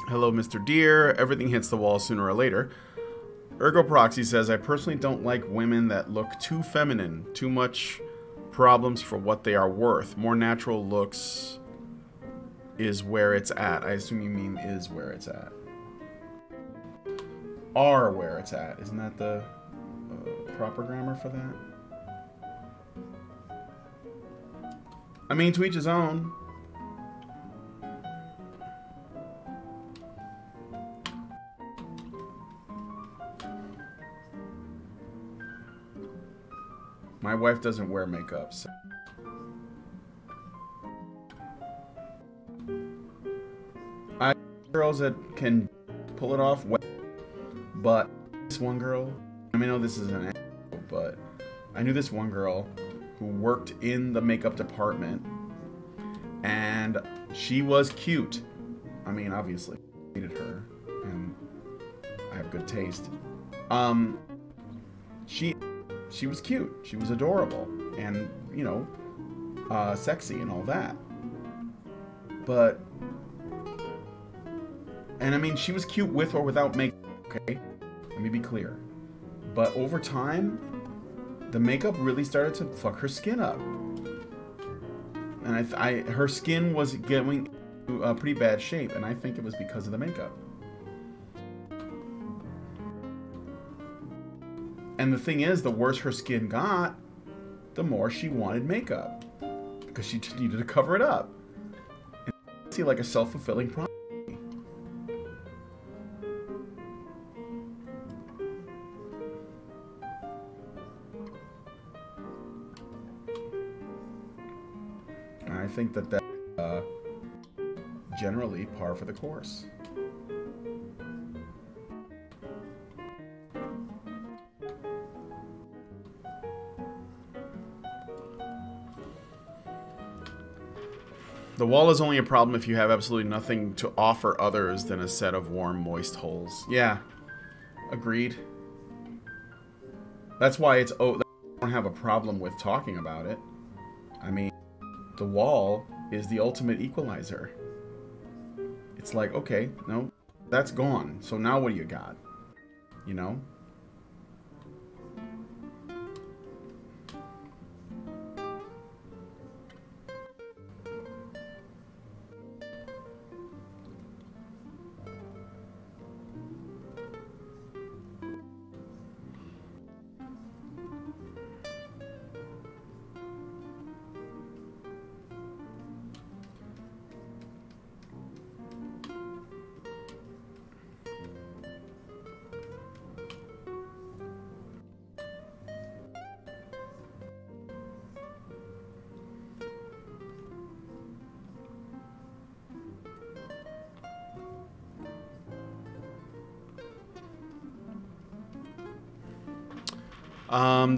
Hello, Mr. Deer. Everything hits the wall sooner or later. Ergo Proxy says, I personally don't like women that look too feminine. Too much problems for what they are worth. More natural looks is where it's at. I assume you mean is where it's at. Are where it's at. Isn't that the proper grammar for that? I mean, to each his own. My wife doesn't wear makeup, so. I girls that can pull it off, but this one girl, I mean, I know this is an example, but I knew this one girl who worked in the makeup department, and she was cute. I mean, obviously, I hated her, and I have good taste. She was cute. She was adorable and, you know, sexy and all that. But, and I mean, she was cute with or without makeup, okay? Let me be clear. But over time, the makeup really started to fuck her skin up. And her skin was getting into a pretty bad shape, and I think it was because of the makeup. And the thing is, the worse her skin got, the more she wanted makeup. Because she just needed to cover it up. And I see like a self-fulfilling prophecy. And I think that that's generally par for the course. The wall is only a problem if you have absolutely nothing to offer others than a set of warm, moist holes. Yeah. Agreed. That's why it's... Oh, I don't have a problem with talking about it. I mean, the wall is the ultimate equalizer. It's like, okay, no, that's gone. So now what do you got? You know?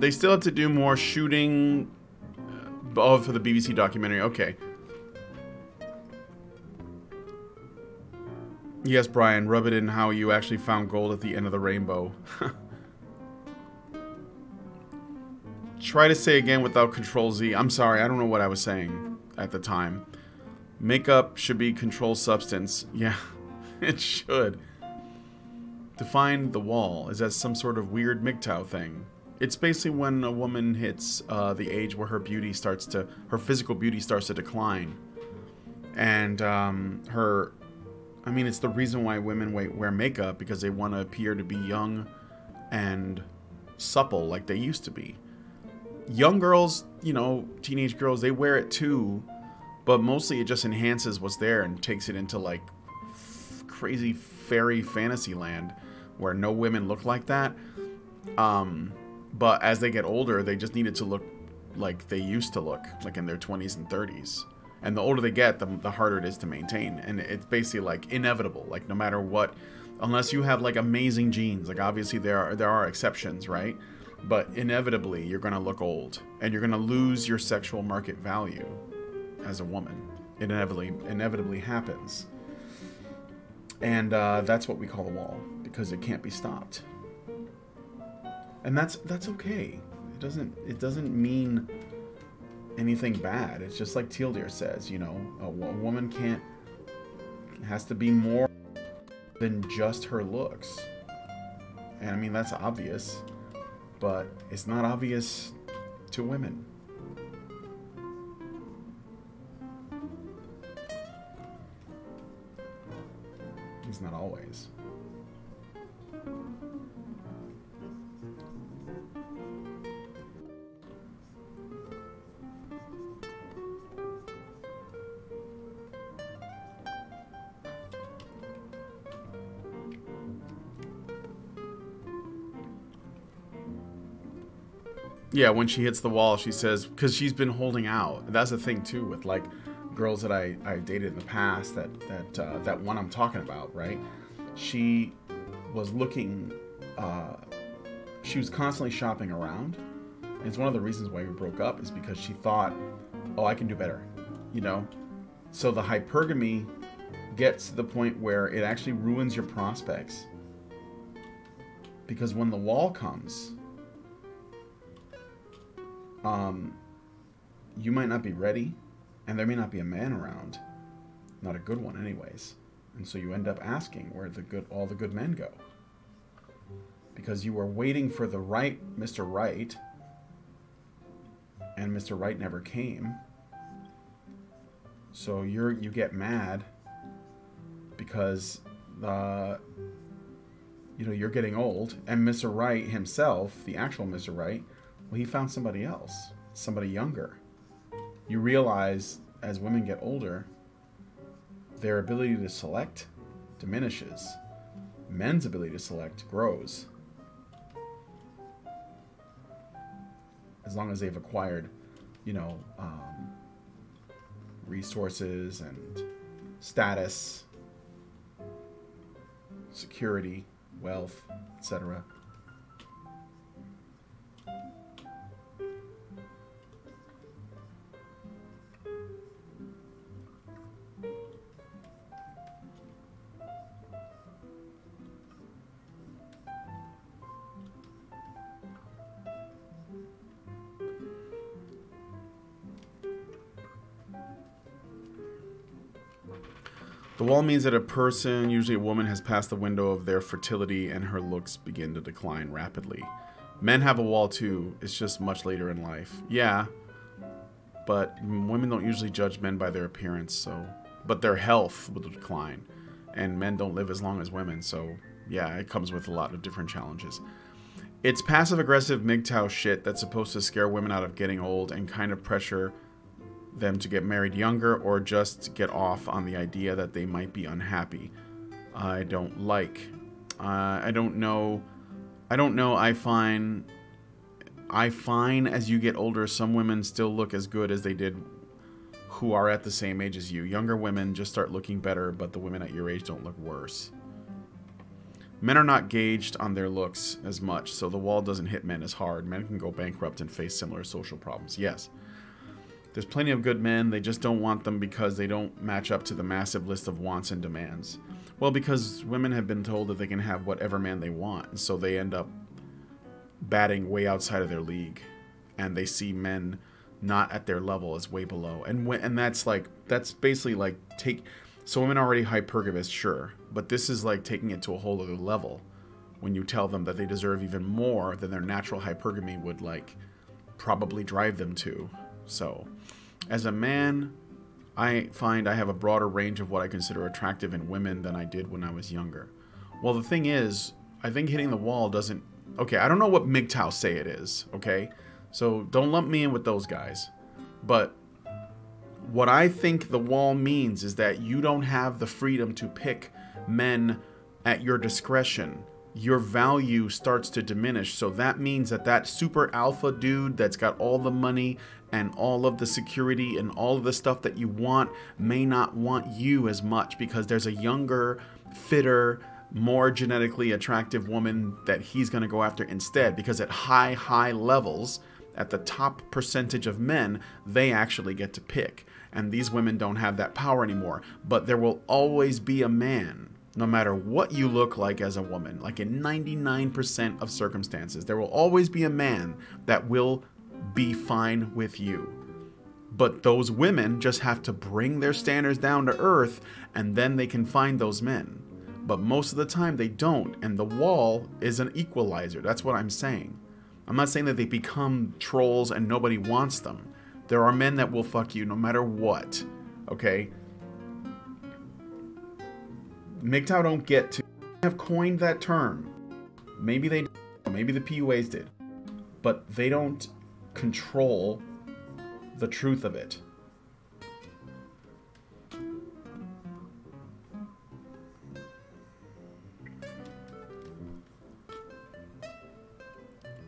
They still have to do more shooting. Oh, for the BBC documentary. Okay. Yes, Brian, rub it in how you actually found gold at the end of the rainbow. Try to say again without Control Z. I'm sorry, I don't know what I was saying at the time. Makeup should be control substance. Yeah, it should. Define the wall. Is that some sort of weird MGTOW thing? It's basically when a woman hits the age where her beauty starts to, her physical beauty starts to decline. And I mean, it's the reason why women wear makeup, because they want to appear to be young and supple like they used to be. Young girls, you know, teenage girls, they wear it too, but mostly it just enhances what's there and takes it into like crazy fairy fantasy land where no women look like that. But as they get older, they just need it to look like they used to look, like in their 20s and 30s. And the older they get, the harder it is to maintain. And it's basically like inevitable. Like no matter what, unless you have like amazing genes, like obviously there are exceptions, right? But inevitably you're gonna look old, and you're gonna lose your sexual market value as a woman. It inevitably happens. And that's what we call the wall, because it can't be stopped. And that's okay. It doesn't mean anything bad. It's just like Teal Deer says, you know, a woman has to be more than just her looks. And I mean, that's obvious, but it's not obvious to women. At least not always. Yeah, when she hits the wall, she says, because she's been holding out. That's the thing too with like girls that I dated in the past. That one I'm talking about, right? She was looking. She was constantly shopping around, and it's one of the reasons why we broke up is because she thought, "Oh, I can do better," you know. So the hypergamy gets to the point where it actually ruins your prospects, because when the wall comes, you might not be ready, and there may not be a man around, not a good one anyways, and so you end up asking where all the good men go, because you were waiting for the right Mr. Right, and Mr. Right never came. So you get mad because you're getting old, and Mr. Right himself, the actual Mr. Right, well, he found somebody else, somebody younger. You realize as women get older, their ability to select diminishes. Men's ability to select grows. As long as they've acquired, resources and status, security, wealth, etc. The wall means that a person, usually a woman, has passed the window of their fertility and her looks begin to decline rapidly. Men have a wall too. It's just much later in life. Yeah, but women don't usually judge men by their appearance, but their health will decline. And men don't live as long as women, so yeah, it comes with a lot of different challenges. It's passive-aggressive MGTOW shit that's supposed to scare women out of getting old and kind of pressure them to get married younger or just get off on the idea that they might be unhappy. I don't know. I find as you get older, some women still look as good as they did who are at the same age as you. Younger women just start looking better, but the women at your age don't look worse. Men are not gauged on their looks as much, so the wall doesn't hit men as hard. Men can go bankrupt and face similar social problems. Yes. There's plenty of good men, they just don't want them because they don't match up to the massive list of wants and demands. Well, because women have been told that they can have whatever man they want, and so they end up batting way outside of their league. And they see men not at their level as way below. And that's basically like so women are already hypergamous, sure. But this is like taking it to a whole other level when you tell them that they deserve even more than their natural hypergamy would like probably drive them to. So, as a man, I find I have a broader range of what I consider attractive in women than I did when I was younger. Well, the thing is, I think hitting the wall doesn't... Okay, I don't know what MGTOW say it is, okay? So don't lump me in with those guys. But what I think the wall means is that you don't have the freedom to pick men at your discretion. Your value starts to diminish. So that means that super alpha dude that's got all the money and all of the security and all of the stuff that you want may not want you as much because there's a younger, fitter, more genetically attractive woman that he's going to go after instead, because at high levels, at the top percentage of men, they actually get to pick. And these women don't have that power anymore. But there will always be a man, no matter what you look like as a woman, like in 99% of circumstances, there will always be a man that will be fine with you. But those women just have to bring their standards down to earth, and then they can find those men. But most of the time they don't, and the wall is an equalizer. That's what I'm saying. I'm not saying that they become trolls and nobody wants them. There are men that will fuck you no matter what, okay? MGTOW don't get to have coined that term. Maybe they did, maybe the PUAs did. But they don't control the truth of it.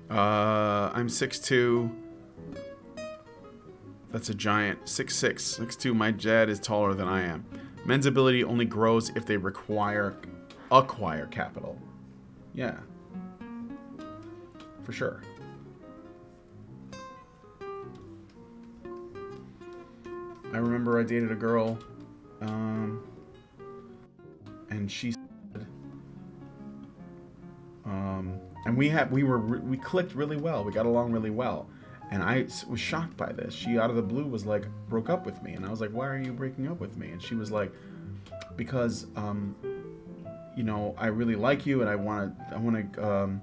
I'm 6'2". That's a giant. 6'6". 6'2". My dad is taller than I am. Men's ability only grows if they acquire capital. Yeah. For sure. I remember I dated a girl, and she said, and we clicked really well. We got along really well. And I was shocked by this. She, out of the blue, was like, broke up with me. And I was like, why are you breaking up with me? And she was like, because, you know, I really like you, and I want a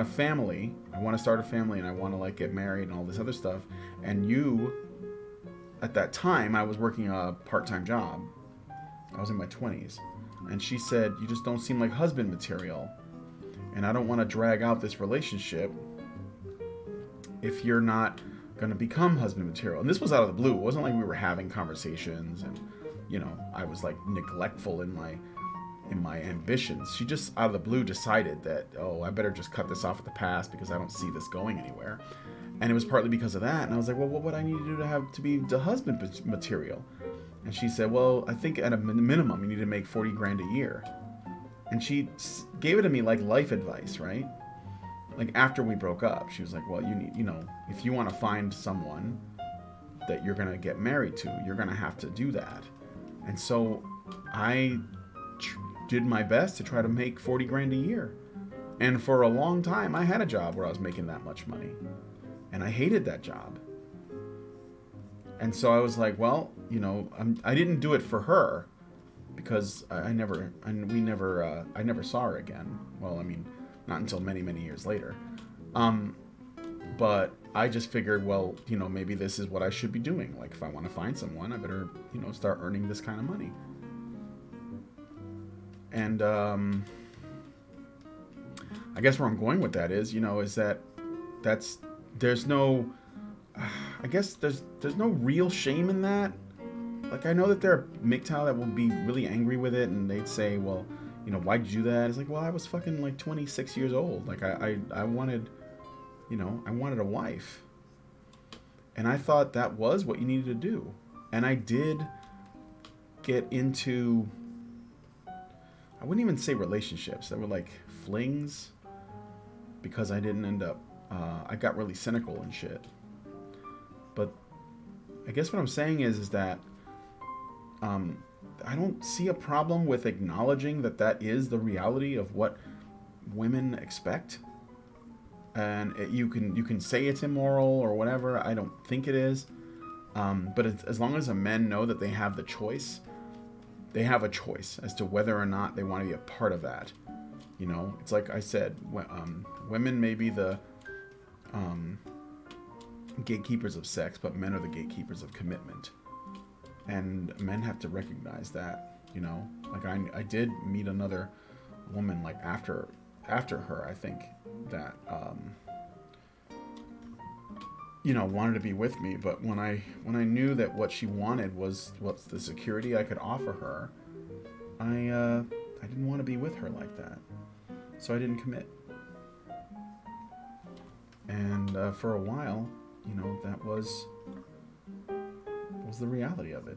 family. I want to start a family, and I want to, like, get married and all this other stuff. And you, at that time, I was working a part-time job. I was in my 20s. And she said, you just don't seem like husband material. And I don't want to drag out this relationship if you're not going to become husband material. And this was out of the blue. It wasn't like we were having conversations and, you know, I was like neglectful in my ambitions. She just out of the blue decided that, oh, I better just cut this off at the pass because I don't see this going anywhere. And it was partly because of that. And I was like, well, what would I need to do to be the husband material? And she said, well, I think at a minimum you need to make 40 grand a year. And she gave it to me like life advice, right? Like after we broke up, she was like, well, you need, you know, if you want to find someone that you're going to get married to, you're going to have to do that. And so I did my best to try to make 40 grand a year. And for a long time, I had a job where I was making that much money. And I hated that job. And so I was like, well, you know, I didn't do it for her because I never saw her again. Well, I mean, not until many, many years later. But I just figured, well, you know, maybe this is what I should be doing. Like, if I want to find someone, I better, you know, start earning this kind of money. And I guess where I'm going with that is, you know, is that there's no, I guess there's no real shame in that. Like, I know that there are MGTOW that will be really angry with it, and they'd say, well, you know, why'd you do that? It's like, well, I was fucking like 26 years old. Like, I wanted, you know, I wanted a wife. And I thought that was what you needed to do. And I did get into, I wouldn't even say relationships. They were like flings, because I didn't end up, I got really cynical and shit. But I guess what I'm saying is that I don't see a problem with acknowledging that that is the reality of what women expect. And you can say it's immoral or whatever. I don't think it is. But as long as the men know that they have the choice, they have a choice as to whether or not they want to be a part of that. You know, it's like I said, women may be the gatekeepers of sex, but men are the gatekeepers of commitment. And men have to recognize that, you know. Like, I did meet another woman, like, after her, I think, that, you know, wanted to be with me. But when I knew that what she wanted was what's the security I could offer her, I didn't want to be with her like that. So I didn't commit. And for a while, you know, that was the reality of it.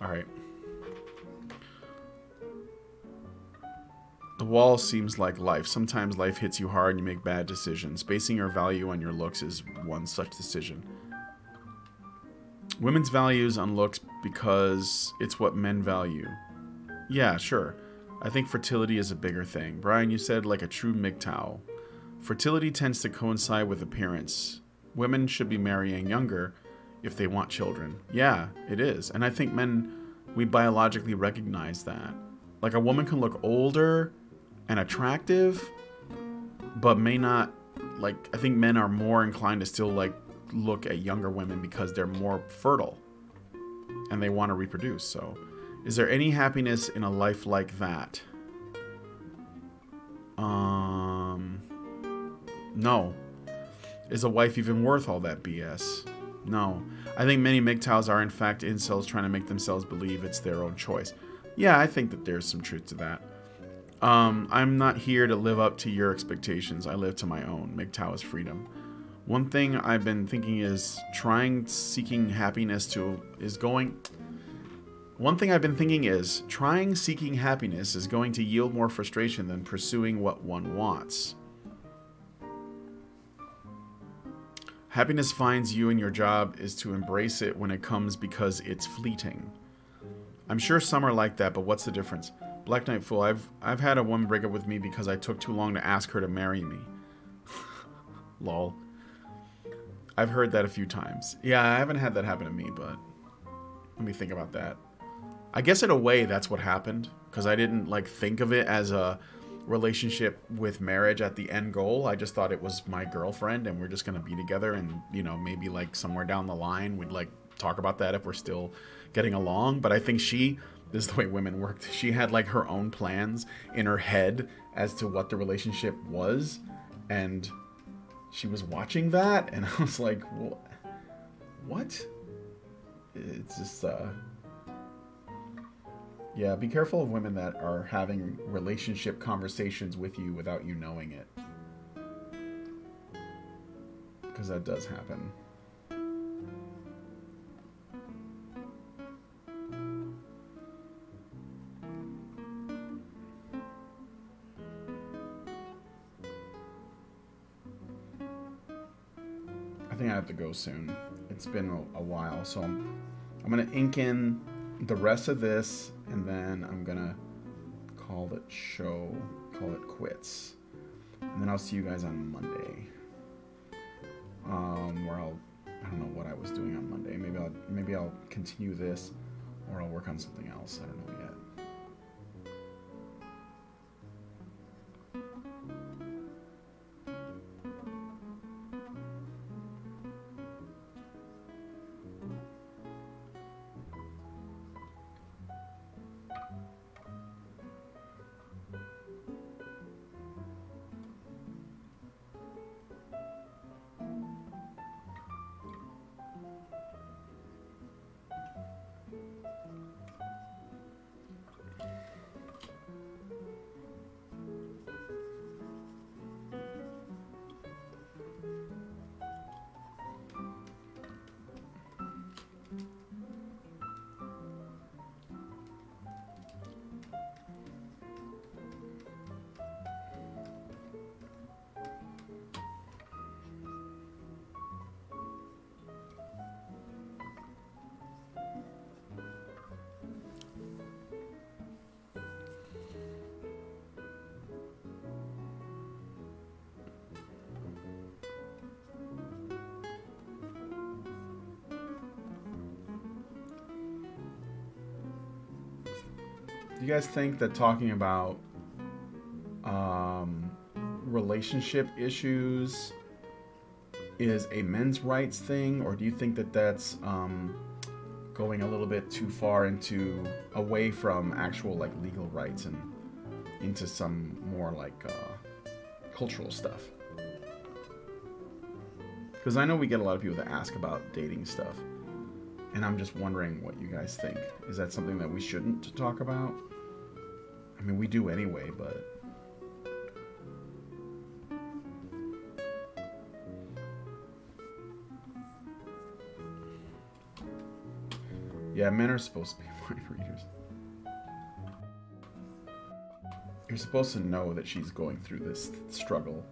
All right. The wall seems like life. Sometimes life hits you hard and you make bad decisions. Basing your value on your looks is one such decision. Women's values on looks because it's what men value. Yeah, sure. I think fertility is a bigger thing. Brian, you said like a true MGTOW. Fertility tends to coincide with appearance. Women should be marrying younger if they want children. Yeah, it is. And I think men, we biologically recognize that. Like, a woman can look older and attractive, but may not, like, I think men are more inclined to still, like, look at younger women because they're more fertile and they want to reproduce. So, is there any happiness in a life like that? No. Is a wife even worth all that BS? No. I think many MGTOWs are in fact incels trying to make themselves believe it's their own choice. Yeah, I think that there's some truth to that. I'm not here to live up to your expectations. I live to my own. MGTOW is freedom. One thing I've been thinking is trying seeking happiness is going to yield more frustration than pursuing what one wants. Happiness finds you in your job is to embrace it when it comes because it's fleeting. I'm sure some are like that, but what's the difference? Black Knight Fool, I've had a woman break up with me because I took too long to ask her to marry me. Lol. I've heard that a few times. Yeah, I haven't had that happen to me, but let me think about that. I guess in a way that's what happened, because I didn't like think of it as a relationship with marriage at the end goal. I just thought it was my girlfriend and we're just going to be together, and, you know, maybe like somewhere down the line we'd like talk about that if we're still getting along. But I think this is the way women worked. She had like her own plans in her head as to what the relationship was, and she was watching that, and I was like, what? It's just, yeah, be careful of women that are having relationship conversations with you without you knowing it. Because that does happen. I think I have to go soon. It's been a while, so I'm gonna ink in the rest of this, and then I'm gonna call it quits. And then I'll see you guys on Monday. Where I don't know what I was doing on Monday. Maybe I'll continue this, or I'll work on something else. I don't know yet. Do you guys think that talking about relationship issues is a men's rights thing, or do you think that that's going a little bit too far away from actual like legal rights and into some more like cultural stuff? Because I know we get a lot of people that ask about dating stuff, and I'm just wondering what you guys think. Is that something that we shouldn't talk about? I mean, we do anyway, but... Yeah, men are supposed to be mind readers. You're supposed to know that she's going through this struggle.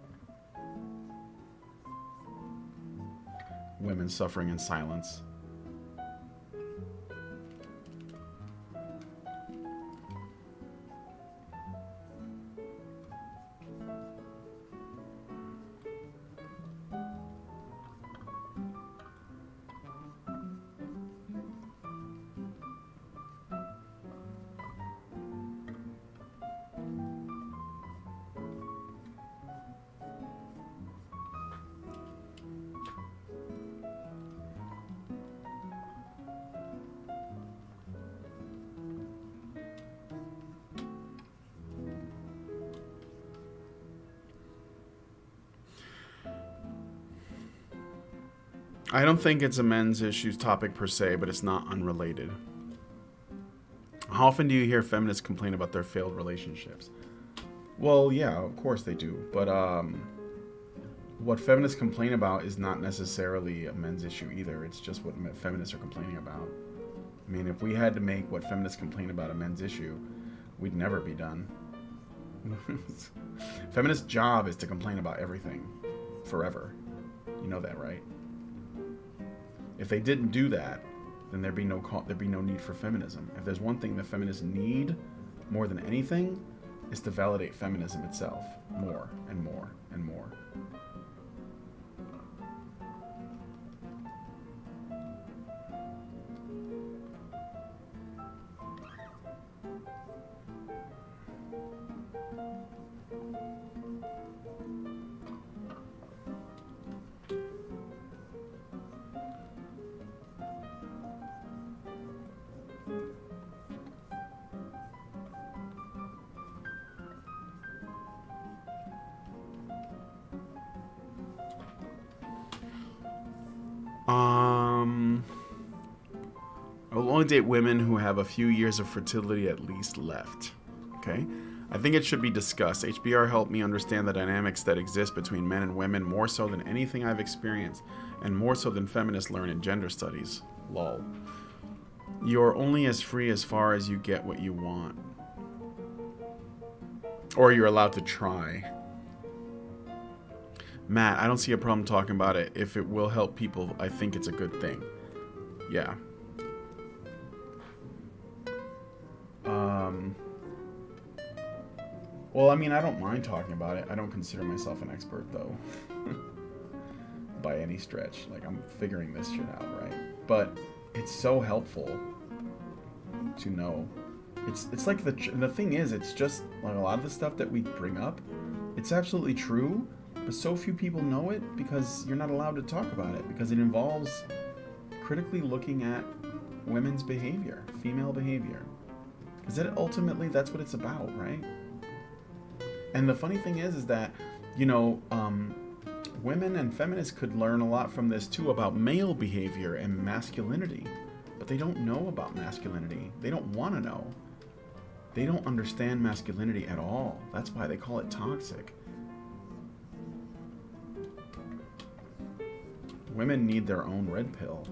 Women suffering in silence. I don't think it's a men's issues topic per se, but it's not unrelated. How often do you hear feminists complain about their failed relationships? Well, yeah, of course they do. But what feminists complain about is not necessarily a men's issue either. It's just what feminists are complaining about. I mean, if we had to make what feminists complain about a men's issue, we'd never be done. Feminists' job is to complain about everything forever. You know that, right? If they didn't do that, then there'd be no need for feminism. If there's one thing that feminists need more than anything, is to validate feminism itself more and more and more. I will only date women who have a few years of fertility at least left. Okay? I think it should be discussed. HBR helped me understand the dynamics that exist between men and women more so than anything I've experienced, and more so than feminists learn in gender studies. Lol. You're only as free as far as you get what you want. Or you're allowed to try. Matt, I don't see a problem talking about it. If it will help people, I think it's a good thing. Yeah. Well, I mean, I don't mind talking about it. I don't consider myself an expert, though, by any stretch. Like, I'm figuring this shit out, right? But it's so helpful to know. It's like the thing is, it's just like a lot of the stuff that we bring up, it's absolutely true, but so few people know it because you're not allowed to talk about it, because it involves critically looking at women's behavior, female behavior. Because ultimately, that's what it's about, right? And the funny thing is that, you know, women and feminists could learn a lot from this too about male behavior and masculinity. But they don't know about masculinity. They don't want to know. They don't understand masculinity at all. That's why they call it toxic. Women need their own red pill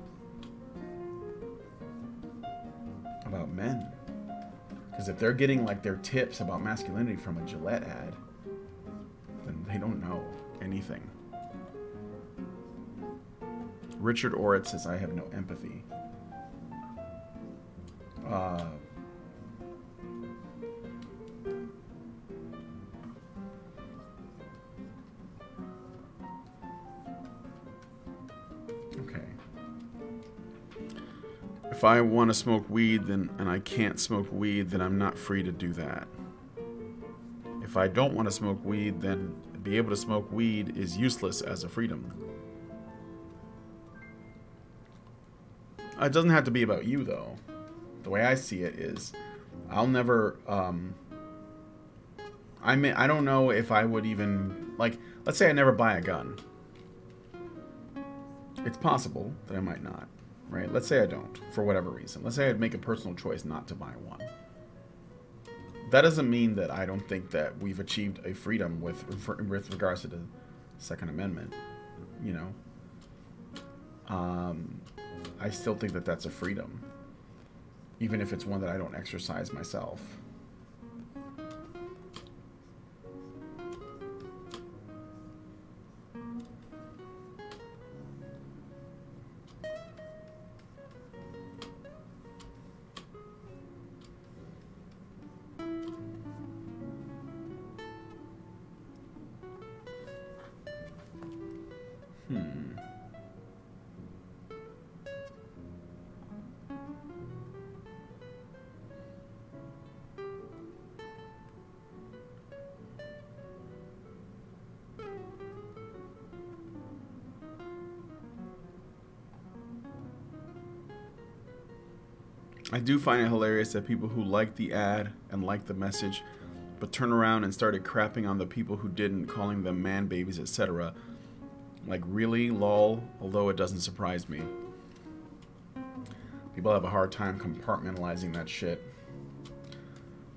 about men. Because if they're getting like their tips about masculinity from a Gillette ad, then they don't know anything. Richard Orrit says, I have no empathy. Okay. If I want to smoke weed and I can't smoke weed, then I'm not free to do that. If I don't want to smoke weed, then be able to smoke weed is useless as a freedom. It doesn't have to be about you, though. The way I see it is, I'll never, I don't know if I would even, like, let's say I never buy a gun. It's possible that I might not, right? Let's say I don't, for whatever reason. Let's say I'd make a personal choice not to buy one. That doesn't mean that I don't think that we've achieved a freedom with regards to the Second Amendment, you know? I still think that that's a freedom, even if it's one that I don't exercise myself. I do find it hilarious that people who liked the ad and liked the message, but turn around and started crapping on the people who didn't, calling them man babies, etc. Like, really? Lol? Although it doesn't surprise me. People have a hard time compartmentalizing that shit.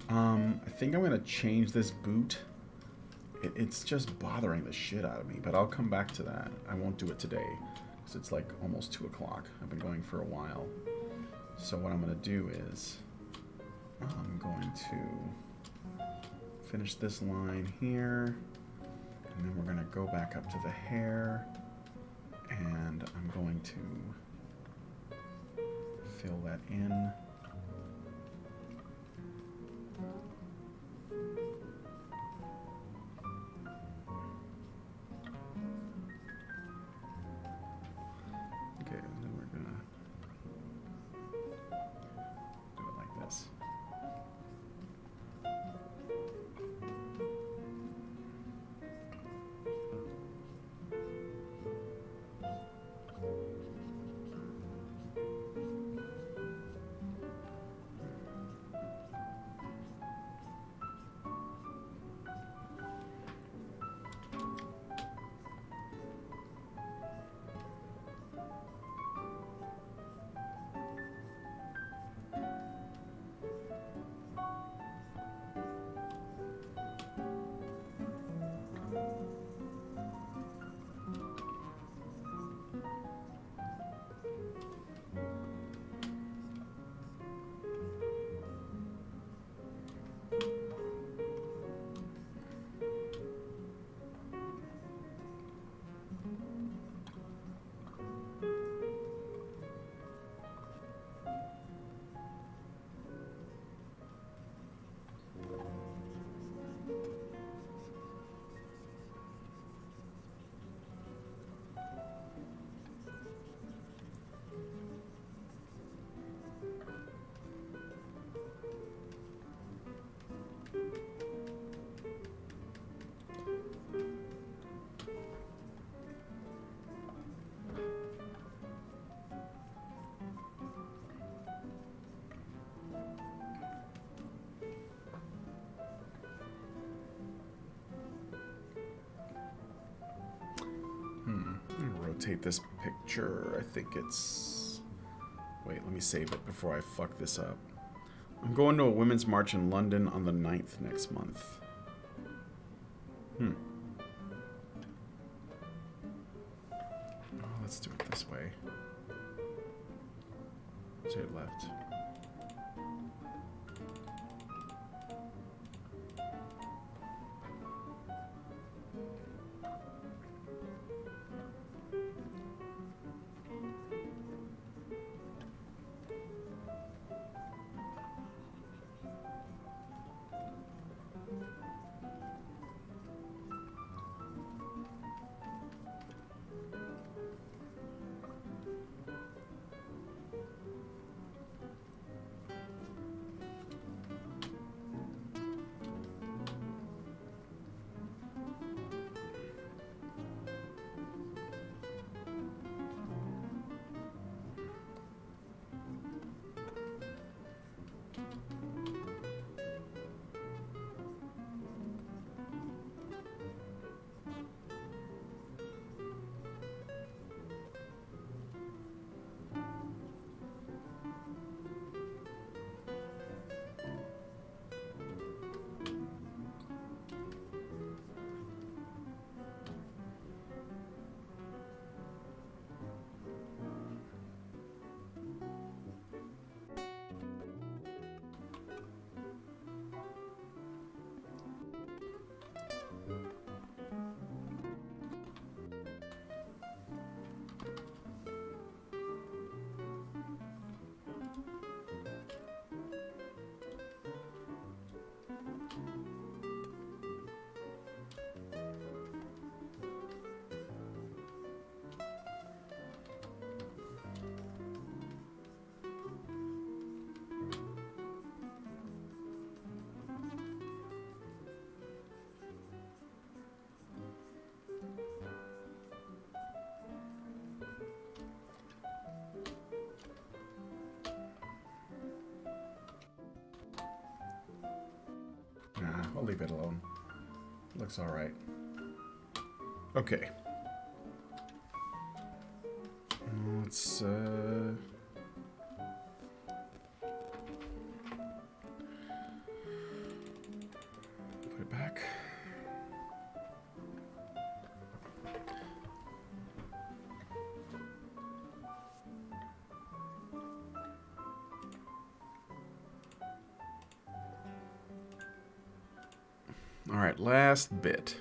I think I'm going to change this boot. It's just bothering the shit out of me, but I'll come back to that. I won't do it today, because it's like almost 2 o'clock. I've been going for a while. So what I'm going to do is, I'm going to finish this line here, and then we're going to go back up to the hair, and I'm going to fill that in. Okay, and then we're going to do it like this. rotate this picture. I think it's... Wait, let me save it before I fuck this up. I'm going to a women's march in London on the 9th next month. Oh, let's do it this way. Rotate left. Nah, I'll leave it alone. Looks alright. Okay. Let's, put it back. All right, last bit.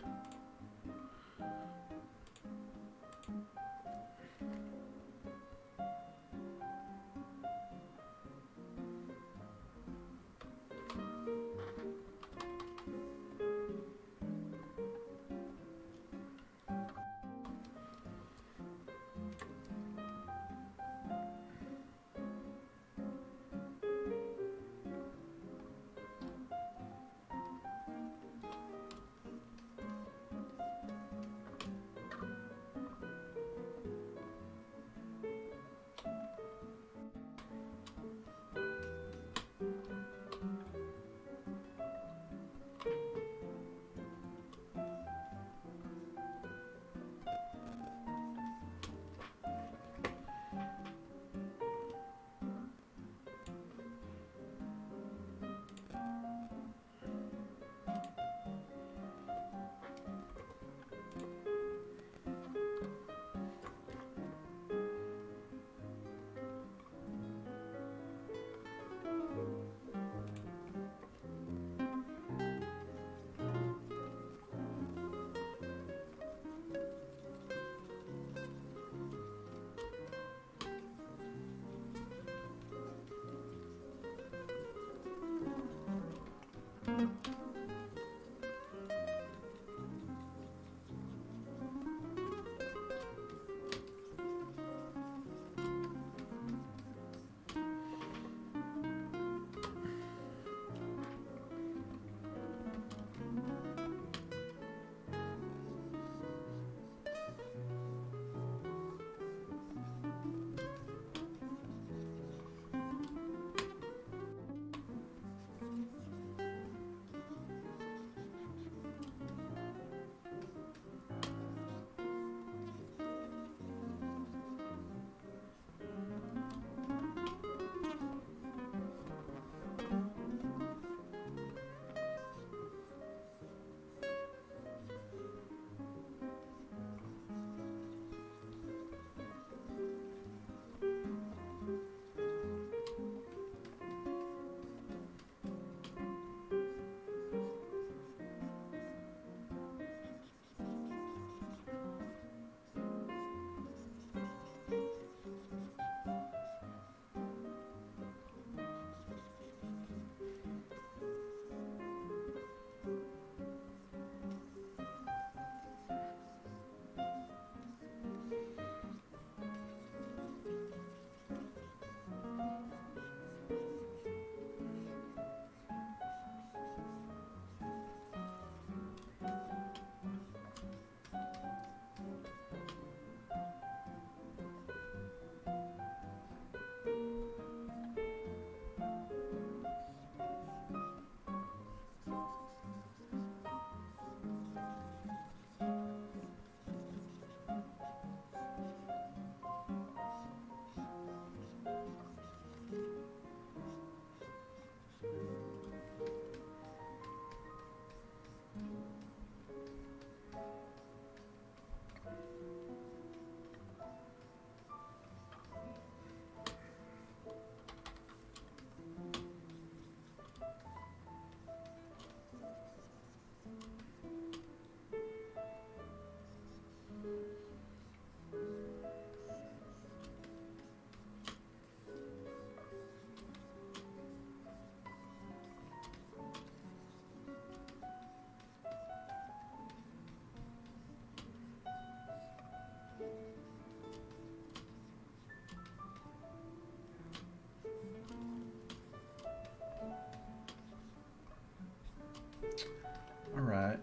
All right.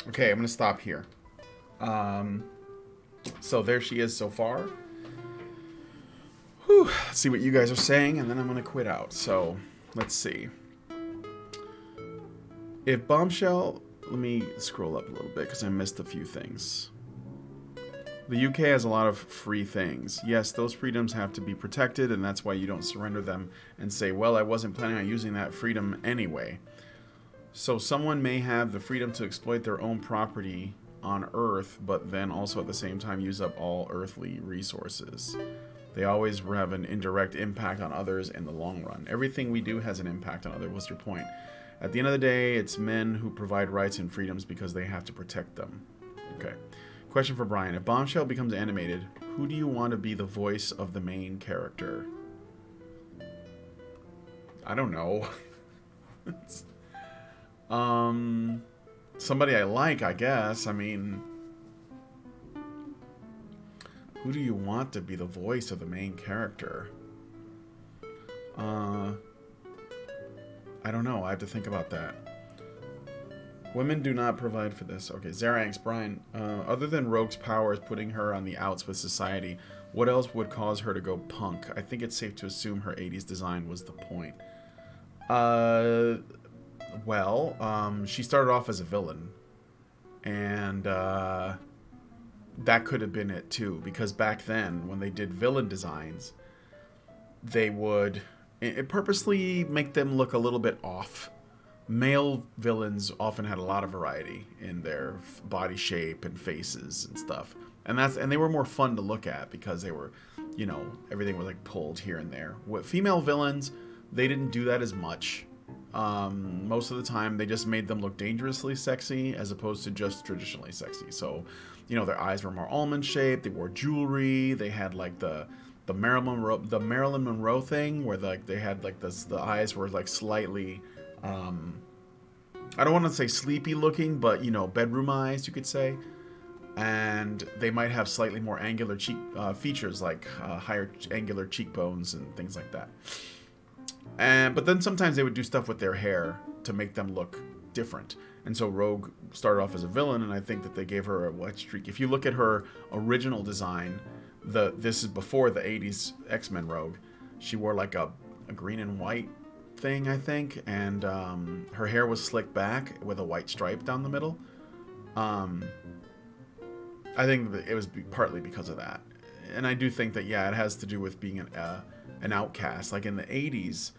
Okay, I'm going to stop here. So there she is so far. Whew, let's see what you guys are saying, and then I'm going to quit out. So, let's see. If Bombshell... Let me scroll up a little bit, because I missed a few things. The UK has a lot of free things. Yes, those freedoms have to be protected, and that's why you don't surrender them and say, well, I wasn't planning on using that freedom anyway. So someone may have the freedom to exploit their own property on Earth, but then also at the same time use up all earthly resources. They always have an indirect impact on others in the long run. Everything we do has an impact on others. What's your point? At the end of the day, it's men who provide rights and freedoms because they have to protect them. Okay. Question for Brian. If Bombshell becomes animated, who do you want to be the voice of the main character? I don't know. Somebody I like, I guess. I mean, who do you want to be the voice of the main character? I don't know. I have to think about that. Women do not provide for this. Okay, Zaranx, Brian. Other than Rogue's powers putting her on the outs with society, what else would cause her to go punk? I think it's safe to assume her 80s design was the point. Well, she started off as a villain, and that could have been it too, because back then, when they did villain designs, they would purposely make them look a little bit off. Male villains often had a lot of variety in their body shape and faces and stuff, and they were more fun to look at because they were, you know, everything was like pulled here and there. With female villains, they didn't do that as much. Most of the time they just made them look dangerously sexy as opposed to just traditionally sexy. So, you know, their eyes were more almond shaped, they wore jewelry, they had like the Marilyn Monroe thing where like they had like the eyes were like slightly I don't want to say sleepy looking, but you know, bedroom eyes you could say. And they might have slightly more angular cheek features, like higher angular cheekbones and things like that. But then sometimes they would do stuff with their hair to make them look different. And so Rogue started off as a villain, and I think that they gave her a white streak. If you look at her original design, this is before the 80s X-Men Rogue, she wore like a green and white thing, I think, and her hair was slicked back with a white stripe down the middle. I think that it was partly because of that. And I do think that, yeah, it has to do with being an outcast. Like in the 80s,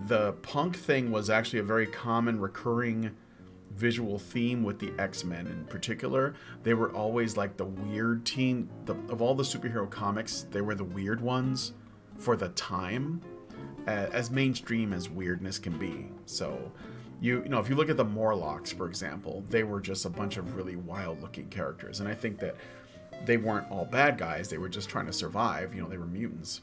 the punk thing was actually a very common recurring visual theme with the X-Men in particular. They were always like the weird team. Of all the superhero comics, they were the weird ones for the time, as mainstream as weirdness can be. So, you know, if you look at the Morlocks, for example, they were just a bunch of really wild-looking characters. And I think that they weren't all bad guys. They were just trying to survive. You know, they were mutants.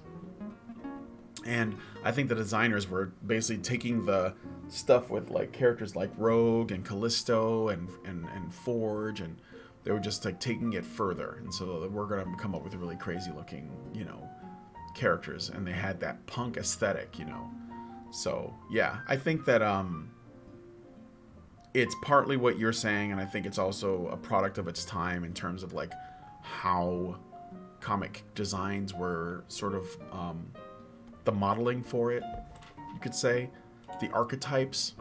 And I think the designers were basically taking the stuff with like characters like Rogue and Callisto and Forge, and they were just like taking it further. And so we're going to come up with really crazy looking, you know, characters. And they had that punk aesthetic, you know. So yeah, I think that it's partly what you're saying, and I think it's also a product of its time in terms of like how comic designs were sort of the modeling for it, you could say, the archetypes.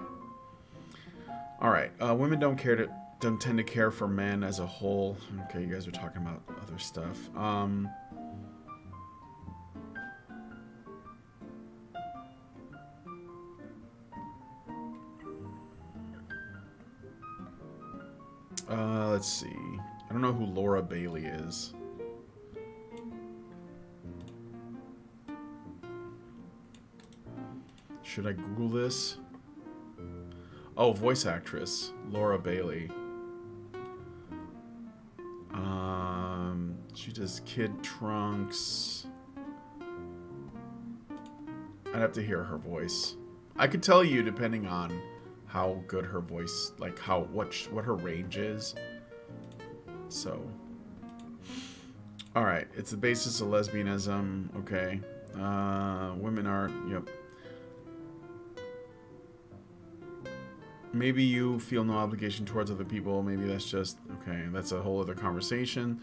All right, women don't tend to care for men as a whole. Okay, you guys are talking about other stuff. Let's see. I don't know who Laura Bailey is. Should I Google this? Oh, voice actress Laura Bailey. She does Kid Trunks. I'd have to hear her voice. I could tell you depending on how good her voice, like what her range is. So, all right, it's the basis of lesbianism. Okay, women are. Yep. Maybe you feel no obligation towards other people. Maybe that's just okay. That's a whole other conversation.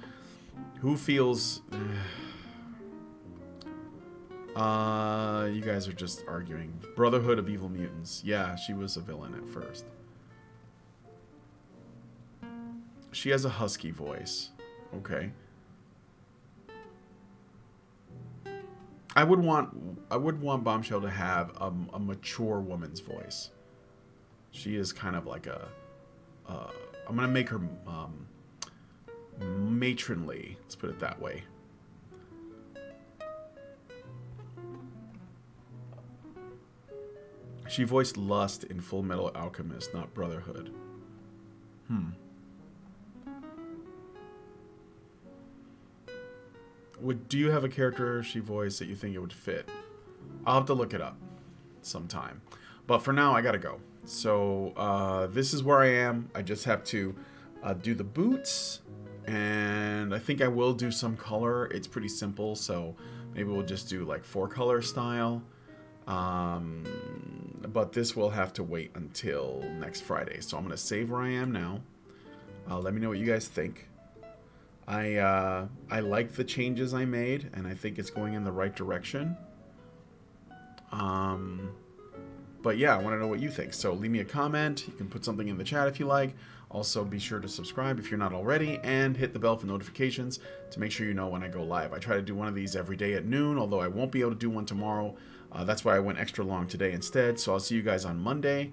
Who feels? You guys are just arguing. Brotherhood of Evil Mutants. Yeah, she was a villain at first. She has a husky voice. Okay. I would want Bombshell to have a mature woman's voice. She is kind of like a I'm gonna make her matronly. Let's put it that way. She voiced Lust in Full Metal Alchemist, not Brotherhood. Do you have a character she voiced that you think it would fit? I'll have to look it up sometime. But for now, I gotta go. So this is where I am. I just have to do the boots, and I think I will do some color. It's pretty simple, so maybe we'll just do like 4-color style. But this will have to wait until next Friday. So I'm gonna save where I am now. Let me know what you guys think. I like the changes I made, and I think it's going in the right direction. But yeah, I want to know what you think. So leave me a comment. You can put something in the chat if you like. Also, be sure to subscribe if you're not already, and hit the bell for notifications to make sure you know when I go live. I try to do one of these every day at noon, although I won't be able to do one tomorrow. That's why I went extra long today instead. So I'll see you guys on Monday.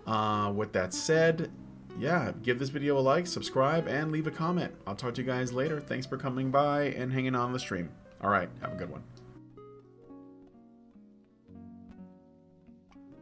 With that said, yeah, give this video a like, subscribe, and leave a comment. I'll talk to you guys later. Thanks for coming by and hanging on the stream. All right, have a good one.